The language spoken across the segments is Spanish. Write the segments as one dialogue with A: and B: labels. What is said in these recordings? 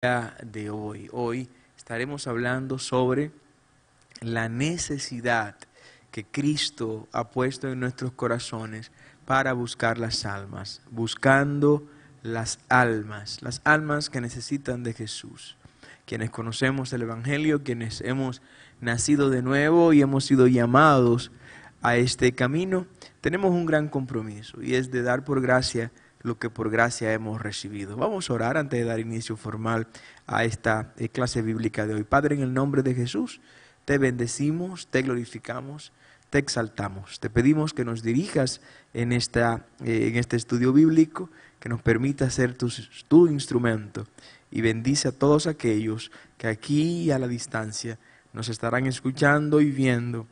A: de hoy. Hoy estaremos hablando sobre la necesidad que Cristo ha puesto en nuestros corazones para buscar las almas, buscando las almas que necesitan de Jesús. Quienes conocemos el Evangelio, quienes hemos nacido de nuevo y hemos sido llamados a este camino, tenemos un gran compromiso y es de dar por gracia lo que por gracia hemos recibido. Vamos a orar antes de dar inicio formal a esta clase bíblica de hoy. Padre, en el nombre de Jesús, te bendecimos, te glorificamos, te exaltamos. Te pedimos que nos dirijas en este estudio bíblico, que nos permita ser tu instrumento, y bendice a todos aquellos que aquí a la distancia nos estarán escuchando y viendo,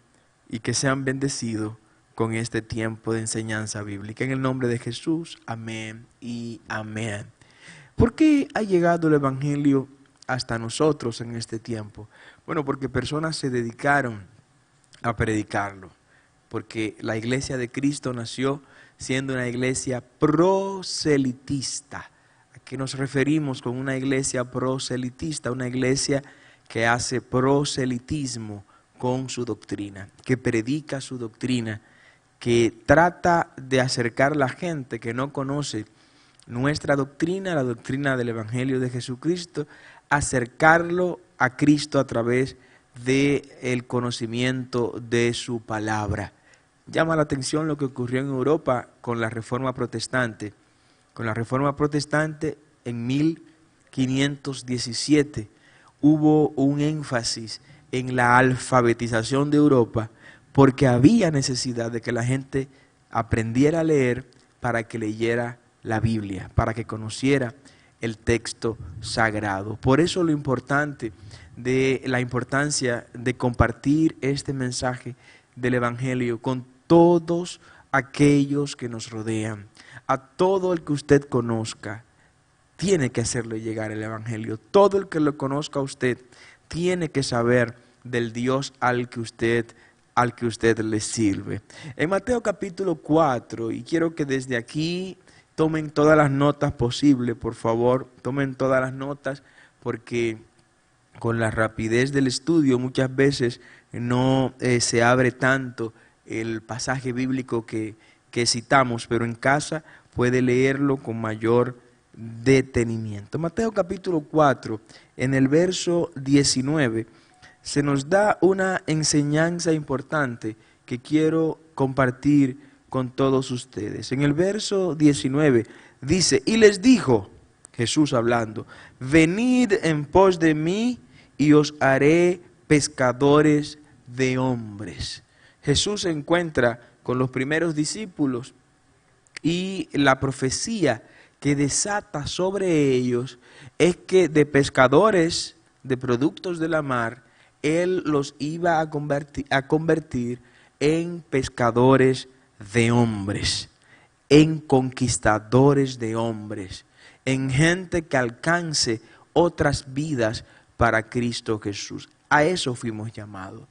A: y que sean bendecidos con este tiempo de enseñanza bíblica. En el nombre de Jesús, amén y amén. ¿Por qué ha llegado el Evangelio hasta nosotros en este tiempo? Bueno, porque personas se dedicaron a predicarlo, porque la iglesia de Cristo nació siendo una iglesia proselitista. ¿A qué nos referimos con una iglesia proselitista? Una iglesia que hace proselitismo con su doctrina, que predica su doctrina, que trata de acercar a la gente que no conoce nuestra doctrina, la doctrina del Evangelio de Jesucristo, acercarlo a Cristo a través del conocimiento de su palabra. Llama la atención lo que ocurrió en Europa con la Reforma Protestante. Con la Reforma Protestante en 1517 hubo un énfasis en la alfabetización de Europa, porque había necesidad de que la gente aprendiera a leer para que leyera la Biblia, para que conociera el texto sagrado. Por eso la importancia de compartir este mensaje del Evangelio con todos aquellos que nos rodean. A todo el que usted conozca, tiene que hacerle llegar el Evangelio. Todo el que lo conozca a usted tiene que saber del Dios al que usted le sirve. En Mateo capítulo 4, y quiero que desde aquí tomen todas las notas posibles, por favor, tomen todas las notas, porque con la rapidez del estudio muchas veces no se abre tanto el pasaje bíblico que citamos, pero en casa puede leerlo con mayor detenimiento. Mateo capítulo 4, en el verso 19, se nos da una enseñanza importante que quiero compartir con todos ustedes. En el verso 19 dice, y les dijo, Jesús hablando, venid en pos de mí y os haré pescadores de hombres. Jesús se encuentra con los primeros discípulos y la profecía que desata sobre ellos es que de pescadores de productos de la mar, Él los iba a convertir en pescadores de hombres, en conquistadores de hombres, en gente que alcance otras vidas para Cristo Jesús. A eso fuimos llamados.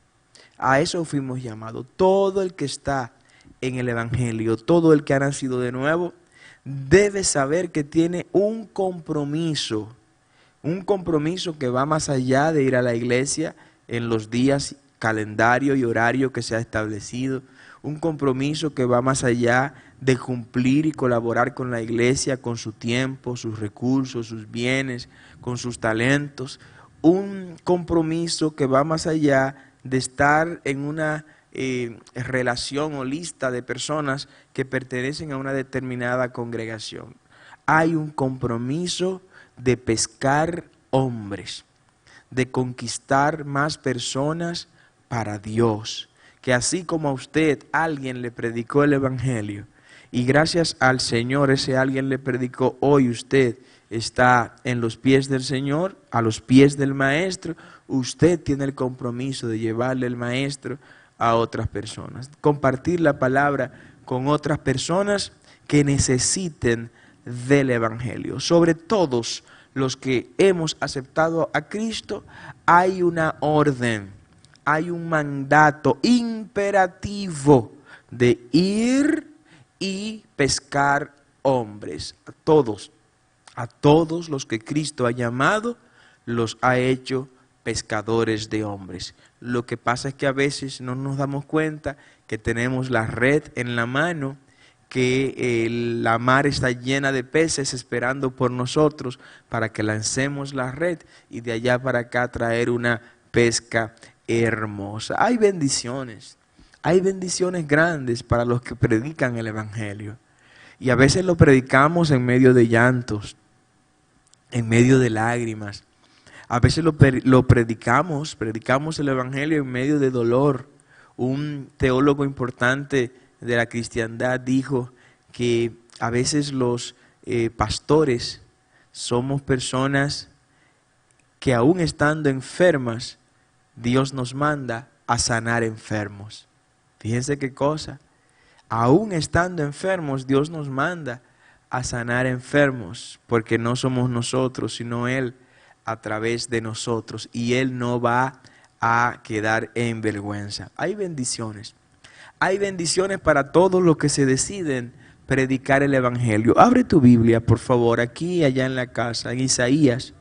A: A eso fuimos llamados. Todo el que está en el Evangelio, todo el que ha nacido de nuevo, debe saber que tiene un compromiso que va más allá de ir a la iglesia en los días, calendario y horario que se ha establecido, un compromiso que va más allá de cumplir y colaborar con la iglesia, con su tiempo, sus recursos, sus bienes, con sus talentos, un compromiso que va más allá de estar en una relación o lista de personas que pertenecen a una determinada congregación. Hay un compromiso de pescar hombres, de conquistar más personas para Dios, que así como a usted alguien le predicó el Evangelio y gracias al Señor ese alguien le predicó, hoy usted está en los pies del Señor, a los pies del Maestro, usted tiene el compromiso de llevarle el Maestro a otras personas, compartir la palabra con otras personas que necesiten del Evangelio. Sobre todos los que hemos aceptado a Cristo, hay una orden, hay un mandato imperativo de ir y pescar hombres. A todos los que Cristo ha llamado, los ha hecho pescadores de hombres. Lo que pasa es que a veces no nos damos cuenta que tenemos la red en la mano, que la mar está llena de peces esperando por nosotros para que lancemos la red y de allá para acá traer una pesca hermosa. Hay bendiciones grandes para los que predican el Evangelio. Y a veces lo predicamos en medio de llantos, en medio de lágrimas. A veces lo predicamos el Evangelio en medio de dolor. Un teólogo importante de la cristiandad dijo que a veces los pastores somos personas que aún estando enfermas, Dios nos manda a sanar enfermos. Fíjense qué cosa. Aún estando enfermos, Dios nos manda a sanar enfermos, porque no somos nosotros, sino Él a través de nosotros, y Él no va a quedar en vergüenza. Hay bendiciones para todos los que se deciden predicar el Evangelio. Abre tu Biblia, por favor, aquí y allá en la casa, en Isaías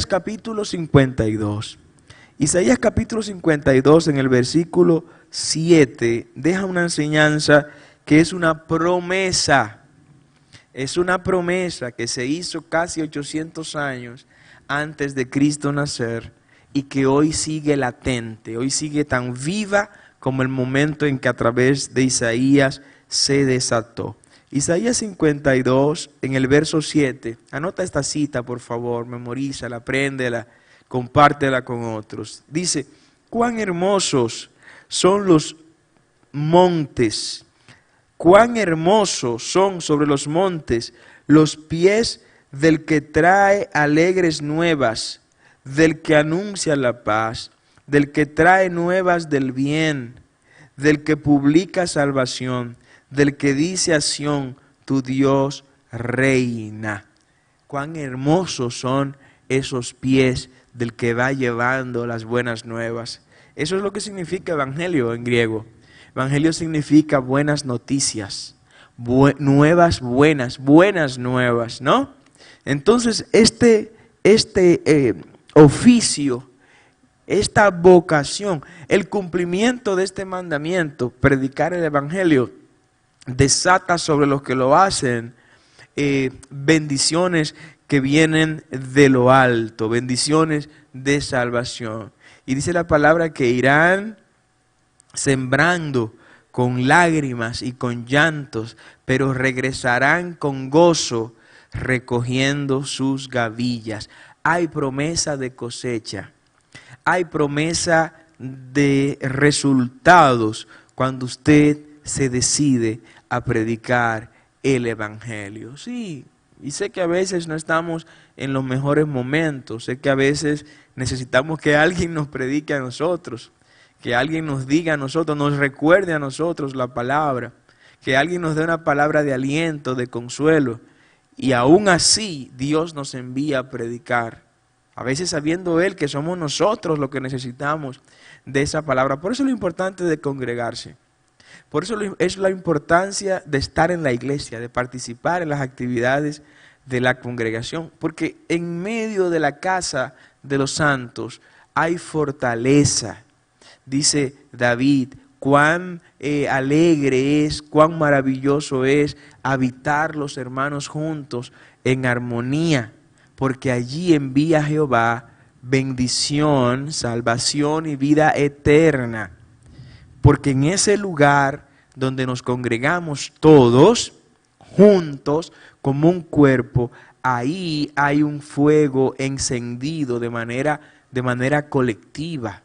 A: capítulo 52. Isaías capítulo 52, en el versículo 7, deja una enseñanza que es una promesa. Es una promesa que se hizo casi 800 años antes de Cristo nacer y que hoy sigue latente, hoy sigue tan viva como el momento en que a través de Isaías se desató. Isaías 52, en el verso 7, anota esta cita por favor, memorízala, apréndela, compártela con otros. Dice: cuán hermosos son los montes, cuán hermosos son sobre los montes los pies del que trae alegres nuevas, del que anuncia la paz, del que trae nuevas del bien, del que publica salvación, del que dice a Sión, tu Dios reina. Cuán hermosos son esos pies del que va llevando las buenas nuevas. Eso es lo que significa evangelio en griego. Evangelio significa buenas noticias, nuevas buenas nuevas, ¿no? Entonces este oficio, esta vocación, el cumplimiento de este mandamiento, predicar el Evangelio, desata sobre los que lo hacen bendiciones que vienen de lo alto, bendiciones de salvación. Y dice la palabra que irán sembrando con lágrimas y con llantos, pero regresarán con gozo, recogiendo sus gavillas. Hay promesa de cosecha, hay promesa de resultados cuando usted se decide a predicar el Evangelio. Sí, y sé que a veces no estamos en los mejores momentos, sé que a veces necesitamos que alguien nos predique a nosotros, que alguien nos diga a nosotros, nos recuerde a nosotros la palabra, que alguien nos dé una palabra de aliento, de consuelo, y aún así Dios nos envía a predicar, a veces sabiendo Él que somos nosotros los que necesitamos de esa palabra. Por eso es lo importante de congregarse. Por eso es la importancia de estar en la iglesia, de participar en las actividades de la congregación, porque en medio de la casa de los santos hay fortaleza. Dice David, cuán alegre es, cuán maravilloso es habitar los hermanos juntos en armonía, porque allí envía Jehová bendición, salvación y vida eterna. Porque en ese lugar donde nos congregamos todos juntos como un cuerpo, ahí hay un fuego encendido de manera colectiva.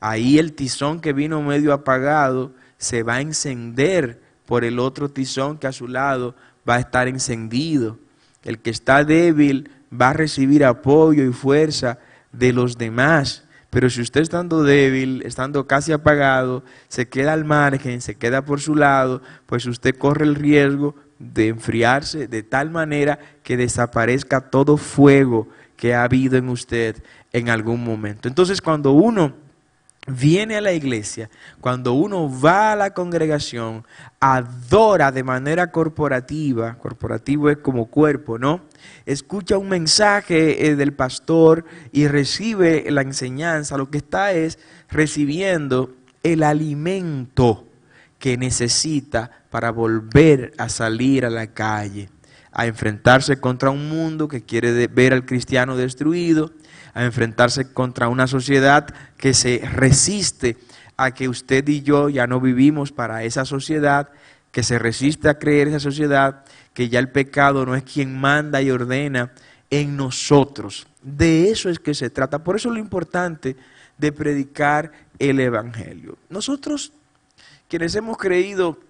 A: Ahí el tizón que vino medio apagado se va a encender por el otro tizón que a su lado va a estar encendido. El que está débil va a recibir apoyo y fuerza de los demás. Pero si usted estando débil, estando casi apagado, se queda al margen, se queda por su lado, pues usted corre el riesgo de enfriarse de tal manera que desaparezca todo fuego que ha habido en usted en algún momento. Entonces, cuando uno viene a la iglesia, cuando uno va a la congregación, adora de manera corporativa, corporativo es como cuerpo, ¿no? Escucha un mensaje del pastor y recibe la enseñanza, lo que está es recibiendo el alimento que necesita para volver a salir a la calle, a enfrentarse contra un mundo que quiere ver al cristiano destruido, a enfrentarse contra una sociedad que se resiste a que usted y yo ya no vivimos para esa sociedad, que se resiste a creer esa sociedad, que ya el pecado no es quien manda y ordena en nosotros. De eso es que se trata. Por eso es lo importante de predicar el Evangelio. Nosotros, quienes hemos creído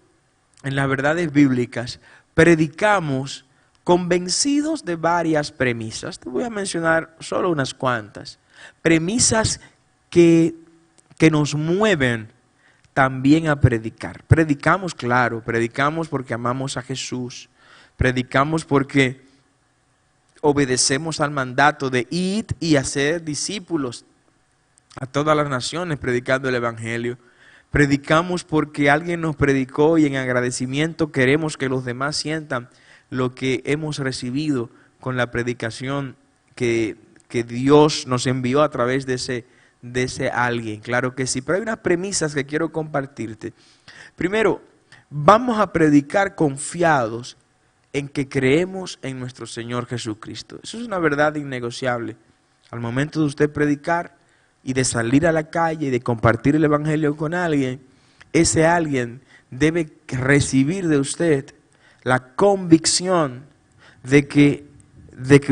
A: en las verdades bíblicas, predicamos convencidos de varias premisas. Te voy a mencionar solo unas cuantas. Premisas que nos mueven también a predicar. Predicamos, claro, predicamos porque amamos a Jesús. Predicamos porque obedecemos al mandato de ir y hacer discípulos a todas las naciones predicando el Evangelio. Predicamos porque alguien nos predicó y en agradecimiento queremos que los demás sientan lo que hemos recibido con la predicación que Dios nos envió a través de ese alguien. Claro que sí, pero hay unas premisas que quiero compartirte. Primero, vamos a predicar confiados en que creemos en nuestro Señor Jesucristo. Eso es una verdad innegociable. Al momento de usted predicar y de salir a la calle y de compartir el Evangelio con alguien, ese alguien debe recibir de usted la convicción de que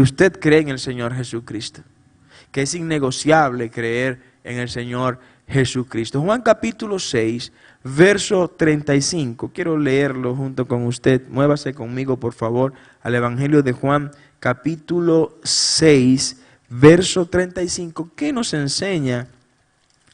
A: usted cree en el Señor Jesucristo, que es innegociable creer en el Señor Jesucristo. Juan capítulo 6, verso 35, quiero leerlo junto con usted, muévase conmigo por favor al Evangelio de Juan capítulo 6, verso 35, ¿qué nos enseña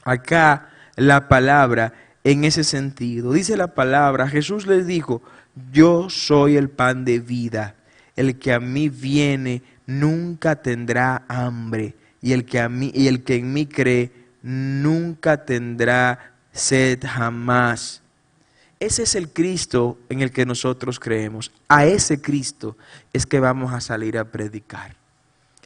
A: acá la palabra en ese sentido? Dice la palabra, Jesús les dijo, yo soy el pan de vida, el que a mí viene nunca tendrá hambre, y el que en mí cree nunca tendrá sed jamás. Ese es el Cristo en el que nosotros creemos. A ese Cristo es que vamos a salir a predicar.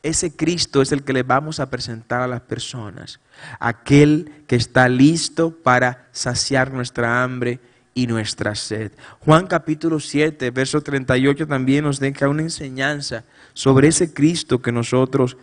A: Ese Cristo es el que le vamos a presentar a las personas. Aquel que está listo para saciar nuestra hambre y nuestra sed. Juan capítulo 7, verso 38 también nos deja una enseñanza sobre ese Cristo que nosotros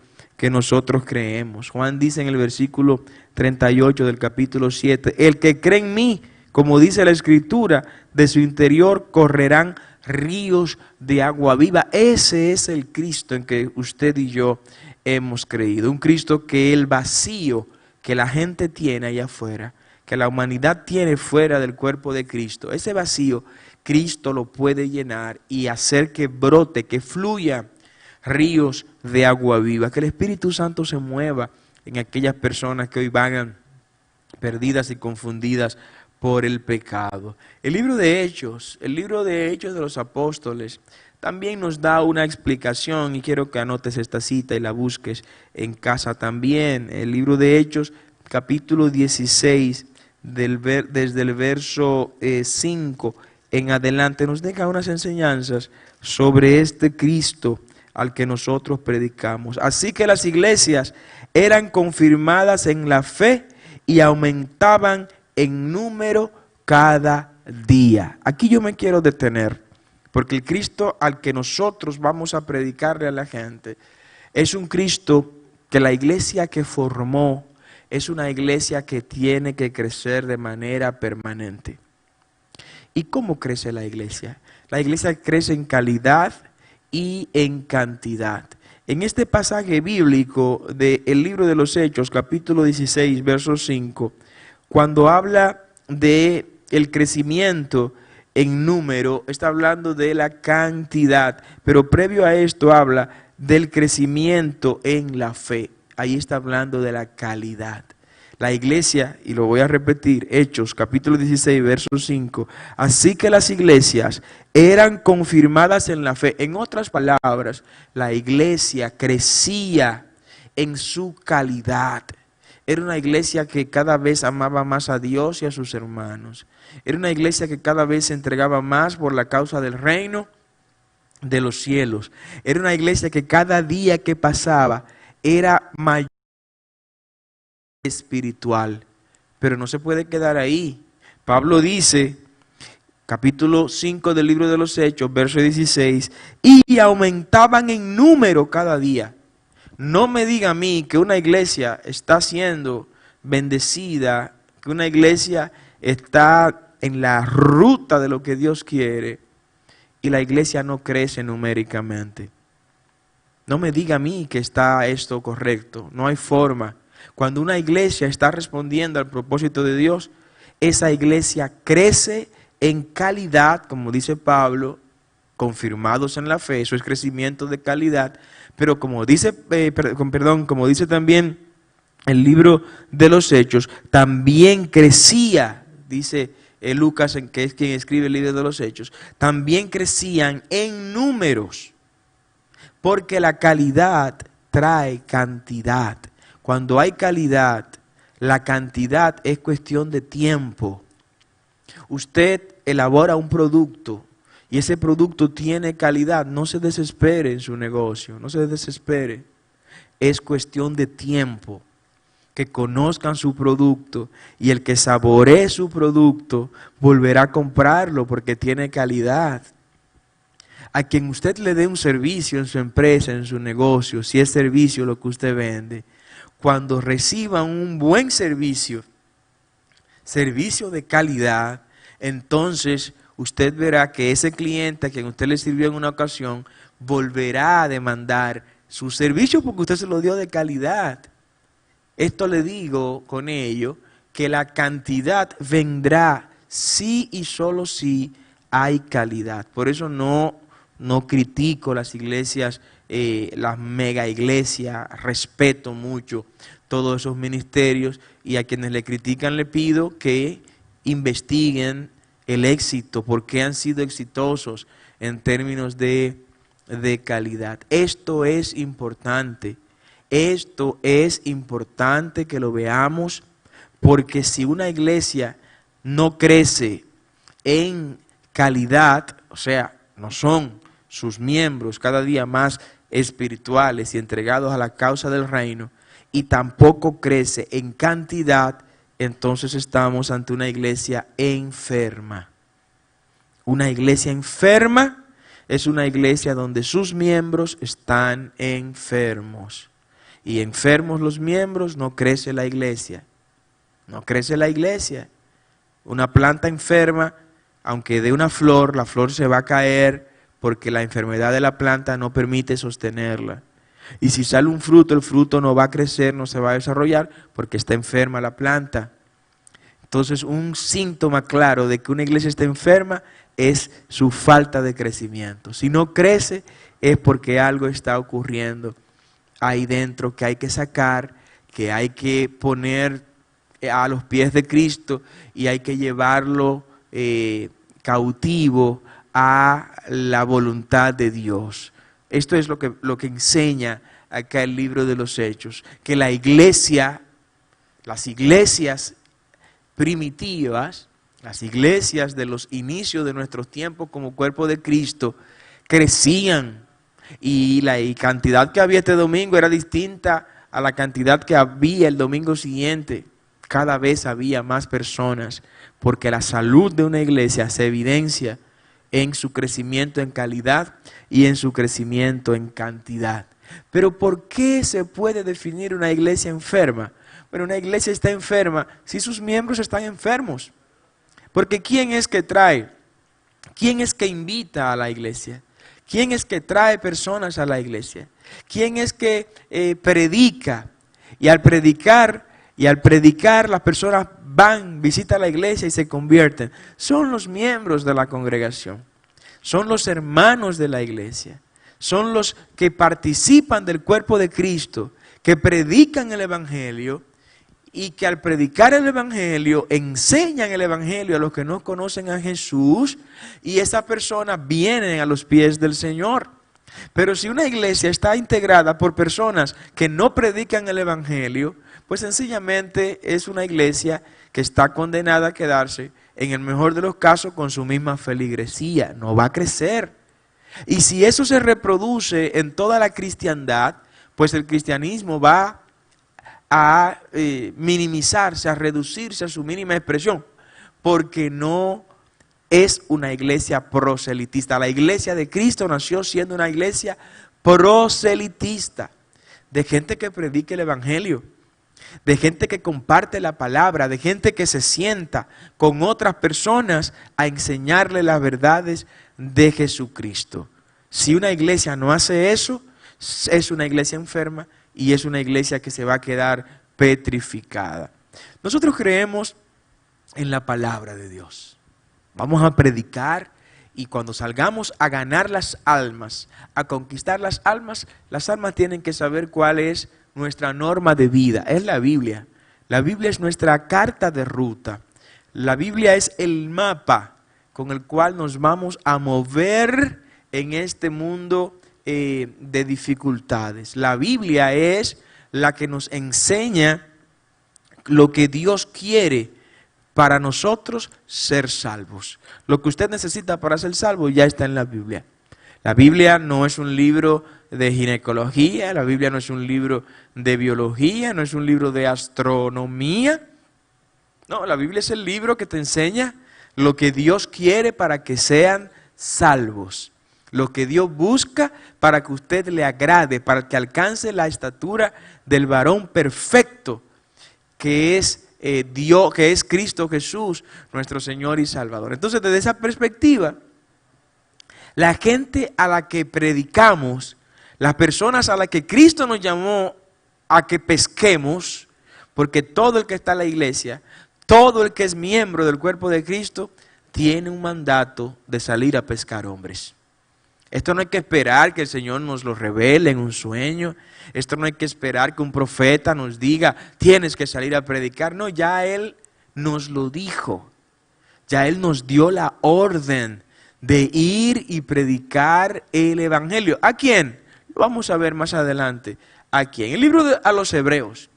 A: creemos. Juan dice en el versículo 38 del capítulo 7, el que cree en mí, como dice la Escritura, de su interior correrán ríos de agua viva. Ese es el Cristo en que usted y yo hemos creído. Un Cristo que el vacío que la gente tiene allá afuera, que la humanidad tiene fuera del cuerpo de Cristo, ese vacío Cristo lo puede llenar y hacer que brote, que fluya ríos de agua viva, que el Espíritu Santo se mueva en aquellas personas que hoy vagan perdidas y confundidas por el pecado. El libro de Hechos de los Apóstoles, también nos da una explicación y quiero que anotes esta cita y la busques en casa también. El libro de Hechos, capítulo 16, desde el verso 5 en adelante, nos deja unas enseñanzas sobre este Cristo al que nosotros predicamos. Así que las iglesias eran confirmadas en la fe y aumentaban en número cada día. Aquí yo me quiero detener, porque el Cristo al que nosotros vamos a predicarle a la gente es un Cristo que la iglesia que formó es una iglesia que tiene que crecer de manera permanente. ¿Y cómo crece la iglesia? La iglesia crece en calidad y en cantidad. En este pasaje bíblico del libro de los Hechos, capítulo 16, verso 5, cuando habla de el crecimiento en número, está hablando de la cantidad, pero previo a esto habla del crecimiento en la fe. Ahí está hablando de la calidad. La iglesia, y lo voy a repetir, Hechos capítulo 16, verso 5, así que las iglesias eran confirmadas en la fe. En otras palabras, la iglesia crecía en su calidad. Era una iglesia que cada vez amaba más a Dios y a sus hermanos. Era una iglesia que cada vez se entregaba más por la causa del reino de los cielos. Era una iglesia que cada día que pasaba era mayor espiritual. Pero no se puede quedar ahí. Pablo dice, capítulo 5 del libro de los Hechos, verso 16, y aumentaban en número cada día. No me diga a mí que una iglesia está siendo bendecida, que una iglesia está en la ruta de lo que Dios quiere y la iglesia no crece numéricamente. No me diga a mí que está esto correcto, no hay forma. Cuando una iglesia está respondiendo al propósito de Dios, esa iglesia crece en calidad, como dice Pablo, confirmados en la fe, eso es crecimiento de calidad, pero como dice, como dice también el libro de los Hechos, también crecía, dice Lucas, que es quien escribe el libro de los Hechos, también crecían en números, porque la calidad trae cantidad. Cuando hay calidad, la cantidad es cuestión de tiempo. Usted elabora un producto y ese producto tiene calidad, no se desespere en su negocio, no se desespere. Es cuestión de tiempo que conozcan su producto y el que saboree su producto volverá a comprarlo porque tiene calidad. A quien usted le dé un servicio en su empresa, en su negocio, si es servicio lo que usted vende, cuando reciban un buen servicio, servicio de calidad, entonces usted verá que ese cliente a quien usted le sirvió en una ocasión volverá a demandar su servicio porque usted se lo dio de calidad. Esto le digo con ello que la cantidad vendrá sí y solo si hay calidad. Por eso no critico las iglesias, las mega iglesias, respeto mucho todos esos ministerios y a quienes le critican le pido que investiguen el éxito, por qué han sido exitosos en términos de calidad. Esto es importante que lo veamos, porque si una iglesia no crece en calidad, o sea, no son sus miembros cada día más espirituales y entregados a la causa del reino, y tampoco crece en cantidad, entonces estamos ante una iglesia enferma. Una iglesia enferma es una iglesia donde sus miembros están enfermos. Y enfermos los miembros, no crece la iglesia. No crece la iglesia. Una planta enferma, aunque dé una flor, la flor se va a caer porque la enfermedad de la planta no permite sostenerla. Y si sale un fruto, el fruto no va a crecer, no se va a desarrollar porque está enferma la planta. Entonces, un síntoma claro de que una iglesia está enferma es su falta de crecimiento. Si no crece, es porque algo está ocurriendo ahí dentro que hay que sacar, que hay que poner a los pies de Cristo y hay que llevarlo cautivo a la voluntad de Dios. Esto es lo que enseña acá el libro de los Hechos, que la iglesia, las iglesias primitivas, las iglesias de los inicios de nuestros tiempos como cuerpo de Cristo, crecían y la cantidad que había este domingo era distinta a la cantidad que había el domingo siguiente. Cada vez había más personas, porque la salud de una iglesia se evidencia en su crecimiento en calidad y en su crecimiento en cantidad. Pero ¿por qué se puede definir una iglesia enferma? Bueno, una iglesia está enferma si sus miembros están enfermos. Porque ¿quién es que trae? ¿Quién es que invita a la iglesia? ¿Quién es que trae personas a la iglesia? ¿Quién es que predica? Y al predicar las personas van, visitan la iglesia y se convierten. Son los miembros de la congregación. Son los hermanos de la iglesia. Son los que participan del cuerpo de Cristo, que predican el evangelio y que al predicar el evangelio enseñan el evangelio a los que no conocen a Jesús, y esas personas vienen a los pies del Señor. Pero si una iglesia está integrada por personas que no predican el evangelio, pues sencillamente es una iglesia que está condenada a quedarse, en el mejor de los casos, con su misma feligresía. No va a crecer. Y si eso se reproduce en toda la cristiandad, pues el cristianismo va a minimizarse, a reducirse a su mínima expresión, porque no es una iglesia proselitista. La iglesia de Cristo nació siendo una iglesia proselitista, de gente que predique el evangelio, de gente que comparte la palabra, de gente que se sienta con otras personas a enseñarle las verdades de Jesucristo. Si una iglesia no hace eso, es una iglesia enferma y es una iglesia que se va a quedar petrificada. Nosotros creemos en la palabra de Dios. Vamos a predicar y cuando salgamos a ganar las almas, a conquistar las almas tienen que saber cuál es nuestra norma de vida. Es la Biblia. La Biblia es nuestra carta de ruta. La Biblia es el mapa con el cual nos vamos a mover en este mundo de dificultades. La Biblia es la que nos enseña lo que Dios quiere para nosotros ser salvos. Lo que usted necesita para ser salvo ya está en la Biblia. La Biblia no es un libro de ginecología, la Biblia no es un libro de biología, no es un libro de astronomía. No, la Biblia es el libro que te enseña lo que Dios quiere para que sean salvos. Lo que Dios busca para que usted le agrade, para que alcance la estatura del varón perfecto, que es Dios, que es Cristo Jesús, nuestro Señor y Salvador. Entonces, desde esa perspectiva, la gente a la que predicamos, las personas a las que Cristo nos llamó a que pesquemos, porque todo el que está en la iglesia, todo el que es miembro del cuerpo de Cristo, tiene un mandato de salir a pescar hombres. Esto no hay que esperar que el Señor nos lo revele en un sueño. Esto no hay que esperar que un profeta nos diga, tienes que salir a predicar. No, ya Él nos lo dijo. Ya Él nos dio la orden de ir y predicar el evangelio. ¿A quién? Lo vamos a ver más adelante. ¿A quién? El libro a los Hebreos,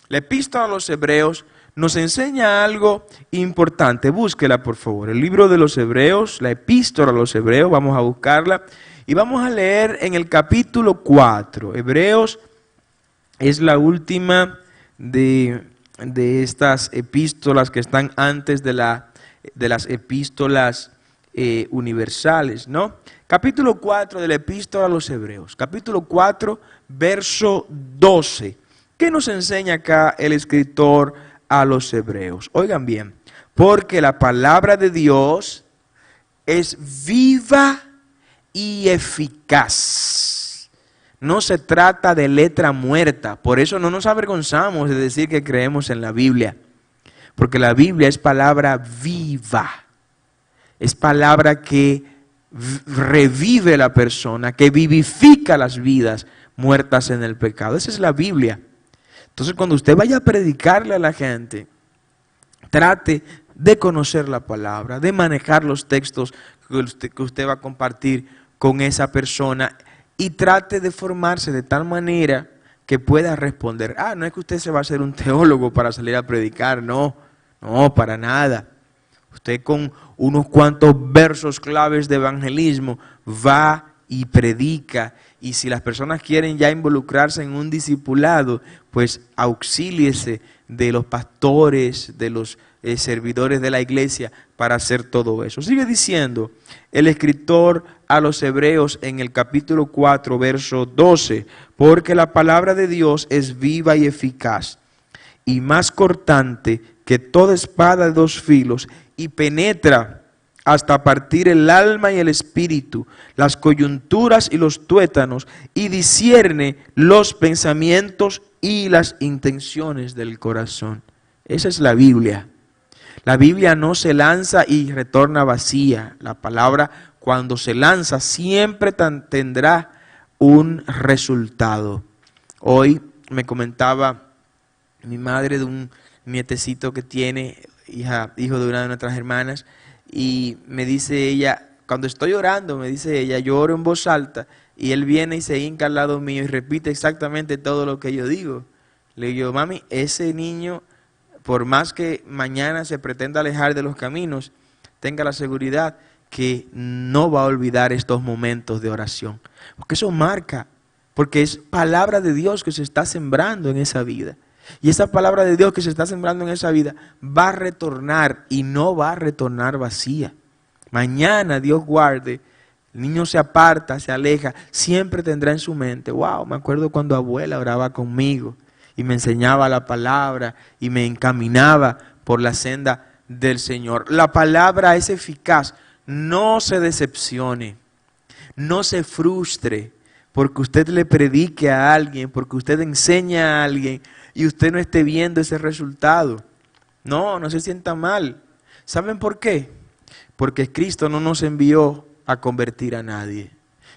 A: la epístola a los Hebreos, nos enseña algo importante. Búsquela, por favor. El libro de los Hebreos, la epístola a los Hebreos, vamos a buscarla. Y vamos a leer en el capítulo 4. Hebreos es la última de estas epístolas que están antes de las epístolas universales, ¿no? Capítulo 4 de la epístola a los Hebreos. Capítulo 4, verso 12. ¿Qué nos enseña acá el escritor a los Hebreos? Oigan bien, porque la palabra de Dios es viva y eficaz. No se trata de letra muerta. Por eso no nos avergonzamos de decir que creemos en la Biblia. Porque la Biblia es palabra viva. Es palabra que revive a la persona, que vivifica las vidas muertas en el pecado. Esa es la Biblia. Entonces, cuando usted vaya a predicarle a la gente, trate de conocer la palabra, de manejar los textos que usted va a compartir con esa persona y trate de formarse de tal manera que pueda responder. No es que usted se va a hacer un teólogo para salir a predicar, no, para nada. Usted con unos cuantos versos claves de evangelismo va y predica. Y si las personas quieren ya involucrarse en un discipulado, pues auxíliese de los pastores, de los servidores de la iglesia para hacer todo eso. Sigue diciendo el escritor a los Hebreos en el capítulo 4, verso 12, porque la palabra de Dios es viva y eficaz y más cortante que toda espada de dos filos y penetra hasta partir el alma y el espíritu, las coyunturas y los tuétanos, y discierne los pensamientos y las intenciones del corazón. Esa es la Biblia. La Biblia no se lanza y retorna vacía. La palabra, cuando se lanza, siempre tendrá un resultado. Hoy me comentaba mi madre de un nietecito que tiene, hijo de una de nuestras hermanas, y me dice ella, cuando estoy orando, me dice ella, yo oro en voz alta y él viene y se hinca al lado mío y repite exactamente todo lo que yo digo. Le digo, mami, ese niño, por más que mañana se pretenda alejar de los caminos, tenga la seguridad que no va a olvidar estos momentos de oración. Porque eso marca, porque es palabra de Dios que se está sembrando en esa vida. Y esa palabra de Dios que se está sembrando en esa vida va a retornar y no va a retornar vacía. Mañana, Dios guarde, el niño se aparta, se aleja, siempre tendrá en su mente, wow, me acuerdo cuando abuela oraba conmigo y me enseñaba la palabra y me encaminaba por la senda del Señor. La palabra es eficaz. No se decepcione, no se frustre porque usted le predique a alguien, porque usted enseñe a alguien y usted no esté viendo ese resultado. No, no se sienta mal. ¿Saben por qué? Porque Cristo no nos envió a convertir a nadie.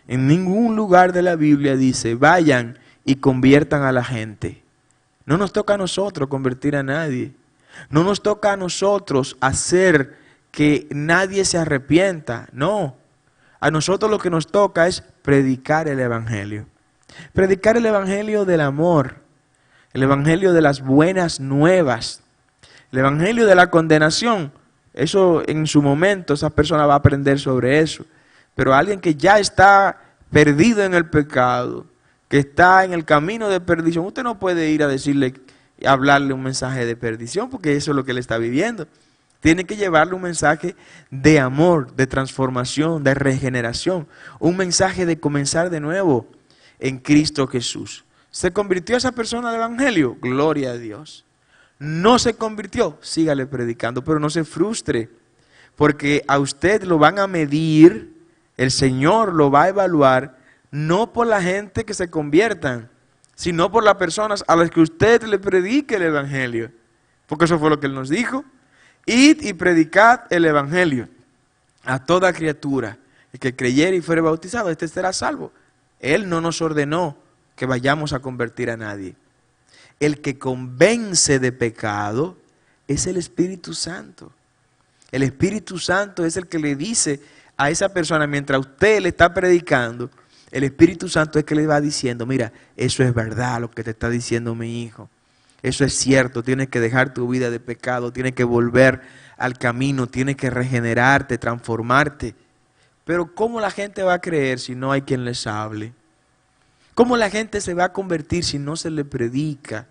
A: En ningún lugar de la Biblia dice, vayan y conviertan a la gente. No nos toca a nosotros convertir a nadie. No nos toca a nosotros hacer que nadie se arrepienta. No. A nosotros lo que nos toca es predicar el Evangelio. Predicar el Evangelio del amor. El Evangelio de las buenas nuevas. El Evangelio de la condenación. Eso en su momento esa persona va a aprender sobre eso. Pero alguien que ya está perdido en el pecado, que está en el camino de perdición, usted no puede ir a decirle, hablarle un mensaje de perdición, porque eso es lo que él está viviendo. Tiene que llevarle un mensaje de amor, de transformación, de regeneración, un mensaje de comenzar de nuevo en Cristo Jesús. ¿Se convirtió esa persona al Evangelio? Gloria a Dios. No se convirtió, sígale predicando, pero no se frustre, porque a usted lo van a medir, el Señor lo va a evaluar, no por la gente que se conviertan, sino por las personas a las que usted le predique el Evangelio. Porque eso fue lo que Él nos dijo. Id y predicad el Evangelio a toda criatura. El que creyere y fuere bautizado, este será salvo. Él no nos ordenó que vayamos a convertir a nadie. El que convence de pecado es el Espíritu Santo. El Espíritu Santo es el que le dice a esa persona, mientras usted le está predicando, el Espíritu Santo es que le va diciendo, mira, eso es verdad lo que te está diciendo mi hijo. Eso es cierto, tienes que dejar tu vida de pecado, tienes que volver al camino, tienes que regenerarte, transformarte. Pero ¿cómo la gente va a creer si no hay quien les hable? ¿Cómo la gente se va a convertir si no se le predica?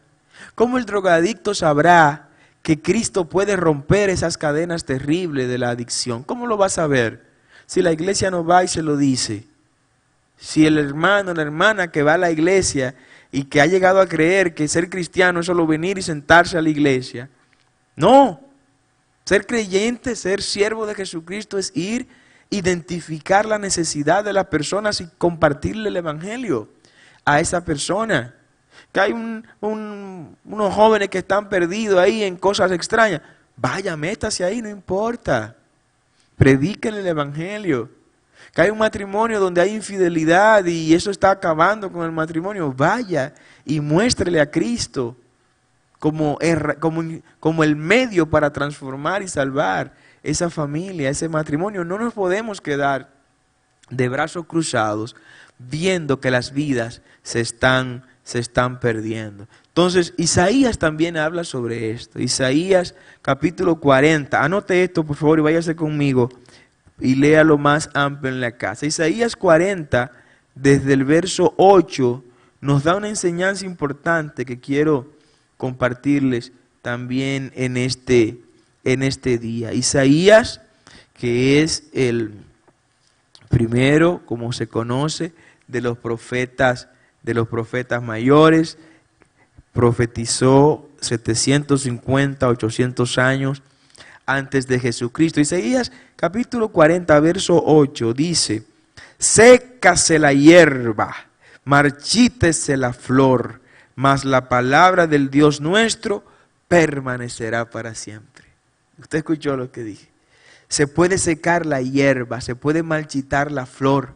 A: ¿Cómo el drogadicto sabrá que Cristo puede romper esas cadenas terribles de la adicción? ¿Cómo lo va a saber si la iglesia no va y se lo dice? Si el hermano o la hermana que va a la iglesia y que ha llegado a creer que ser cristiano es solo venir y sentarse a la iglesia. No, ser creyente, ser siervo de Jesucristo es ir, identificar la necesidad de las personas y compartirle el Evangelio a esa persona. Que hay unos jóvenes que están perdidos ahí en cosas extrañas. Vaya, métase ahí, no importa. Predíquenle el Evangelio. Que hay un matrimonio donde hay infidelidad y eso está acabando con el matrimonio. Vaya y muéstrele a Cristo como el medio para transformar y salvar esa familia, ese matrimonio. No nos podemos quedar de brazos cruzados viendo que las vidas se están perdiendo. Entonces, Isaías también habla sobre esto. Isaías capítulo 40. Anote esto, por favor, y váyase conmigo y léalo más amplio en la casa. Isaías 40, desde el verso 8, nos da una enseñanza importante que quiero compartirles también en este día. Isaías, que es el primero, como se conoce, de los profetas mayores, profetizó 750, 800 años antes de Jesucristo. Isaías capítulo 40, verso 8 dice, sécase la hierba, marchítese la flor, mas la palabra del Dios nuestro permanecerá para siempre. Usted escuchó lo que dije. Se puede secar la hierba, se puede marchitar la flor,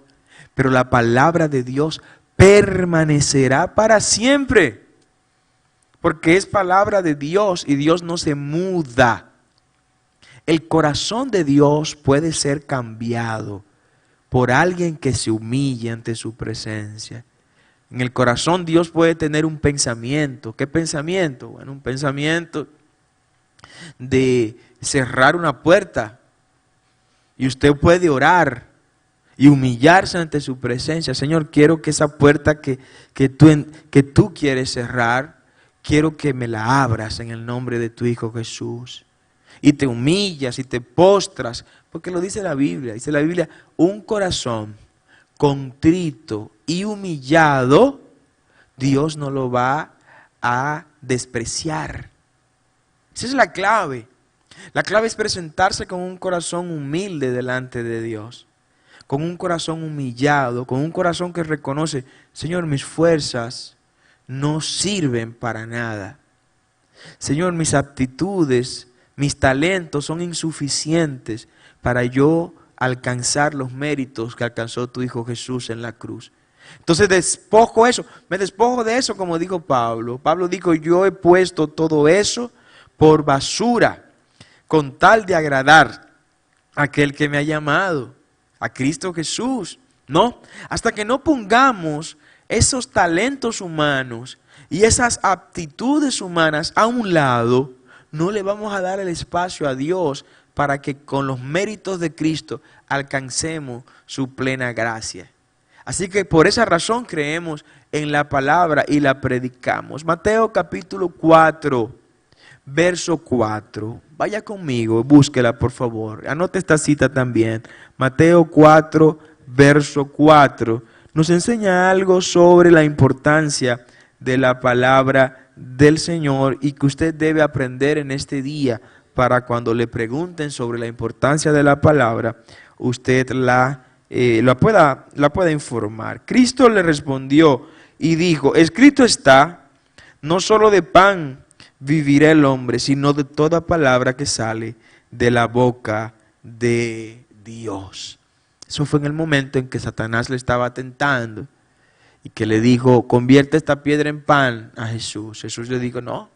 A: pero la palabra de Dios permanecerá para siempre. Porque es palabra de Dios y Dios no se muda. El corazón de Dios puede ser cambiado por alguien que se humille ante su presencia. En el corazón Dios puede tener un pensamiento. ¿Qué pensamiento? Bueno, un pensamiento de cerrar una puerta. Y usted puede orar y humillarse ante su presencia. Señor, quiero que esa puerta que tú quieres cerrar, quiero que me la abras en el nombre de tu Hijo Jesús. Y te humillas y te postras, porque lo dice la Biblia. Dice la Biblia, un corazón contrito y humillado, Dios no lo va a despreciar. Esa es la clave. La clave es presentarse con un corazón humilde delante de Dios. Con un corazón humillado, con un corazón que reconoce, Señor, mis fuerzas no sirven para nada. Señor, mis aptitudes, mis talentos son insuficientes para yo alcanzar los méritos que alcanzó tu Hijo Jesús en la cruz. Entonces me despojo de eso, como dijo Pablo. Pablo dijo, yo he puesto todo eso por basura, con tal de agradar a aquel que me ha llamado, a Cristo Jesús. No, hasta que no pongamos esos talentos humanos y esas aptitudes humanas a un lado, no le vamos a dar el espacio a Dios para que con los méritos de Cristo alcancemos su plena gracia. Así que por esa razón creemos en la palabra y la predicamos. Mateo capítulo 4, verso 4. Vaya conmigo, búsquela por favor. Anote esta cita también. Mateo 4, verso 4. Nos enseña algo sobre la importancia de la palabra del Señor y que usted debe aprender en este día para cuando le pregunten sobre la importancia de la palabra, usted la pueda informar. Cristo le respondió y dijo, escrito está, no solo de pan vivirá el hombre, sino de toda palabra que sale de la boca de Dios. Eso fue en el momento en que Satanás le estaba tentando y que le dijo, convierte esta piedra en pan a Jesús. Jesús le dijo, no,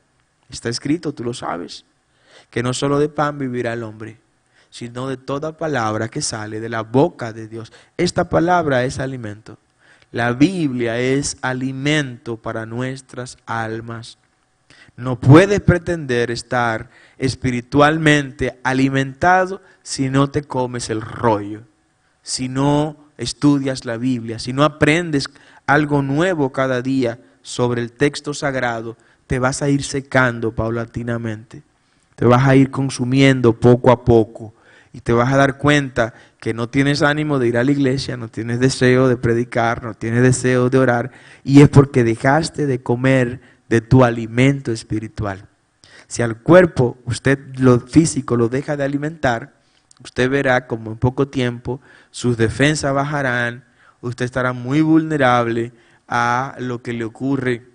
A: está escrito, tú lo sabes, que no solo de pan vivirá el hombre, sino de toda palabra que sale de la boca de Dios. Esta palabra es alimento. La Biblia es alimento para nuestras almas. No puedes pretender estar espiritualmente alimentado si no te comes el rollo, si no estudias la Biblia, si no aprendes algo nuevo cada día sobre el texto sagrado, te vas a ir secando paulatinamente. Te vas a ir consumiendo poco a poco y te vas a dar cuenta que no tienes ánimo de ir a la iglesia, no tienes deseo de predicar, no tienes deseo de orar, y es porque dejaste de comer de tu alimento espiritual. Si al cuerpo usted lo físico lo deja de alimentar, usted verá como en poco tiempo sus defensas bajarán, usted estará muy vulnerable a lo que le ocurre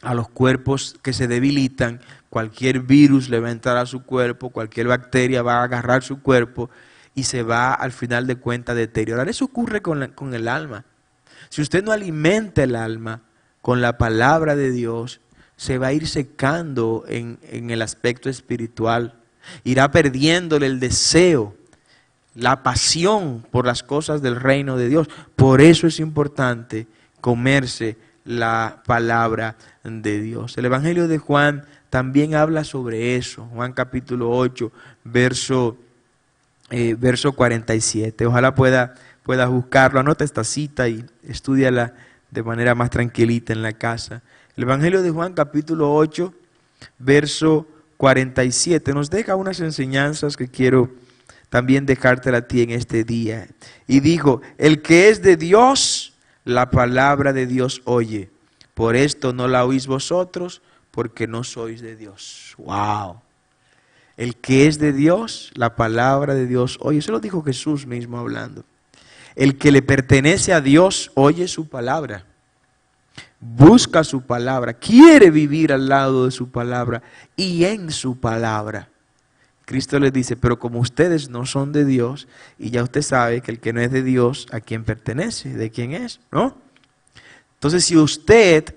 A: a los cuerpos que se debilitan. Cualquier virus le va a entrar a su cuerpo, cualquier bacteria va a agarrar su cuerpo y se va al final de cuentas a deteriorar. Eso ocurre con el alma. Si usted no alimenta el alma con la palabra de Dios, se va a ir secando en el aspecto espiritual. Irá perdiéndole el deseo, la pasión por las cosas del reino de Dios. Por eso es importante comerse la palabra de Dios. El Evangelio de Juan también habla sobre eso. Juan capítulo 8, verso 47. Ojalá pueda buscarlo. Anota esta cita y estúdiala de manera más tranquilita en la casa. El Evangelio de Juan capítulo 8, verso 47 nos deja unas enseñanzas que quiero también dejártela a ti en este día. Y dijo, el que es de Dios, la palabra de Dios oye. Por esto no la oís vosotros, porque no sois de Dios. ¡Wow! El que es de Dios, la palabra de Dios oye. Eso lo dijo Jesús mismo hablando. El que le pertenece a Dios oye su palabra. Busca su palabra, quiere vivir al lado de su palabra y en su palabra. Cristo les dice, pero como ustedes no son de Dios, y ya usted sabe que el que no es de Dios, ¿a quién pertenece? ¿De quién es? ¿No? Entonces, si usted,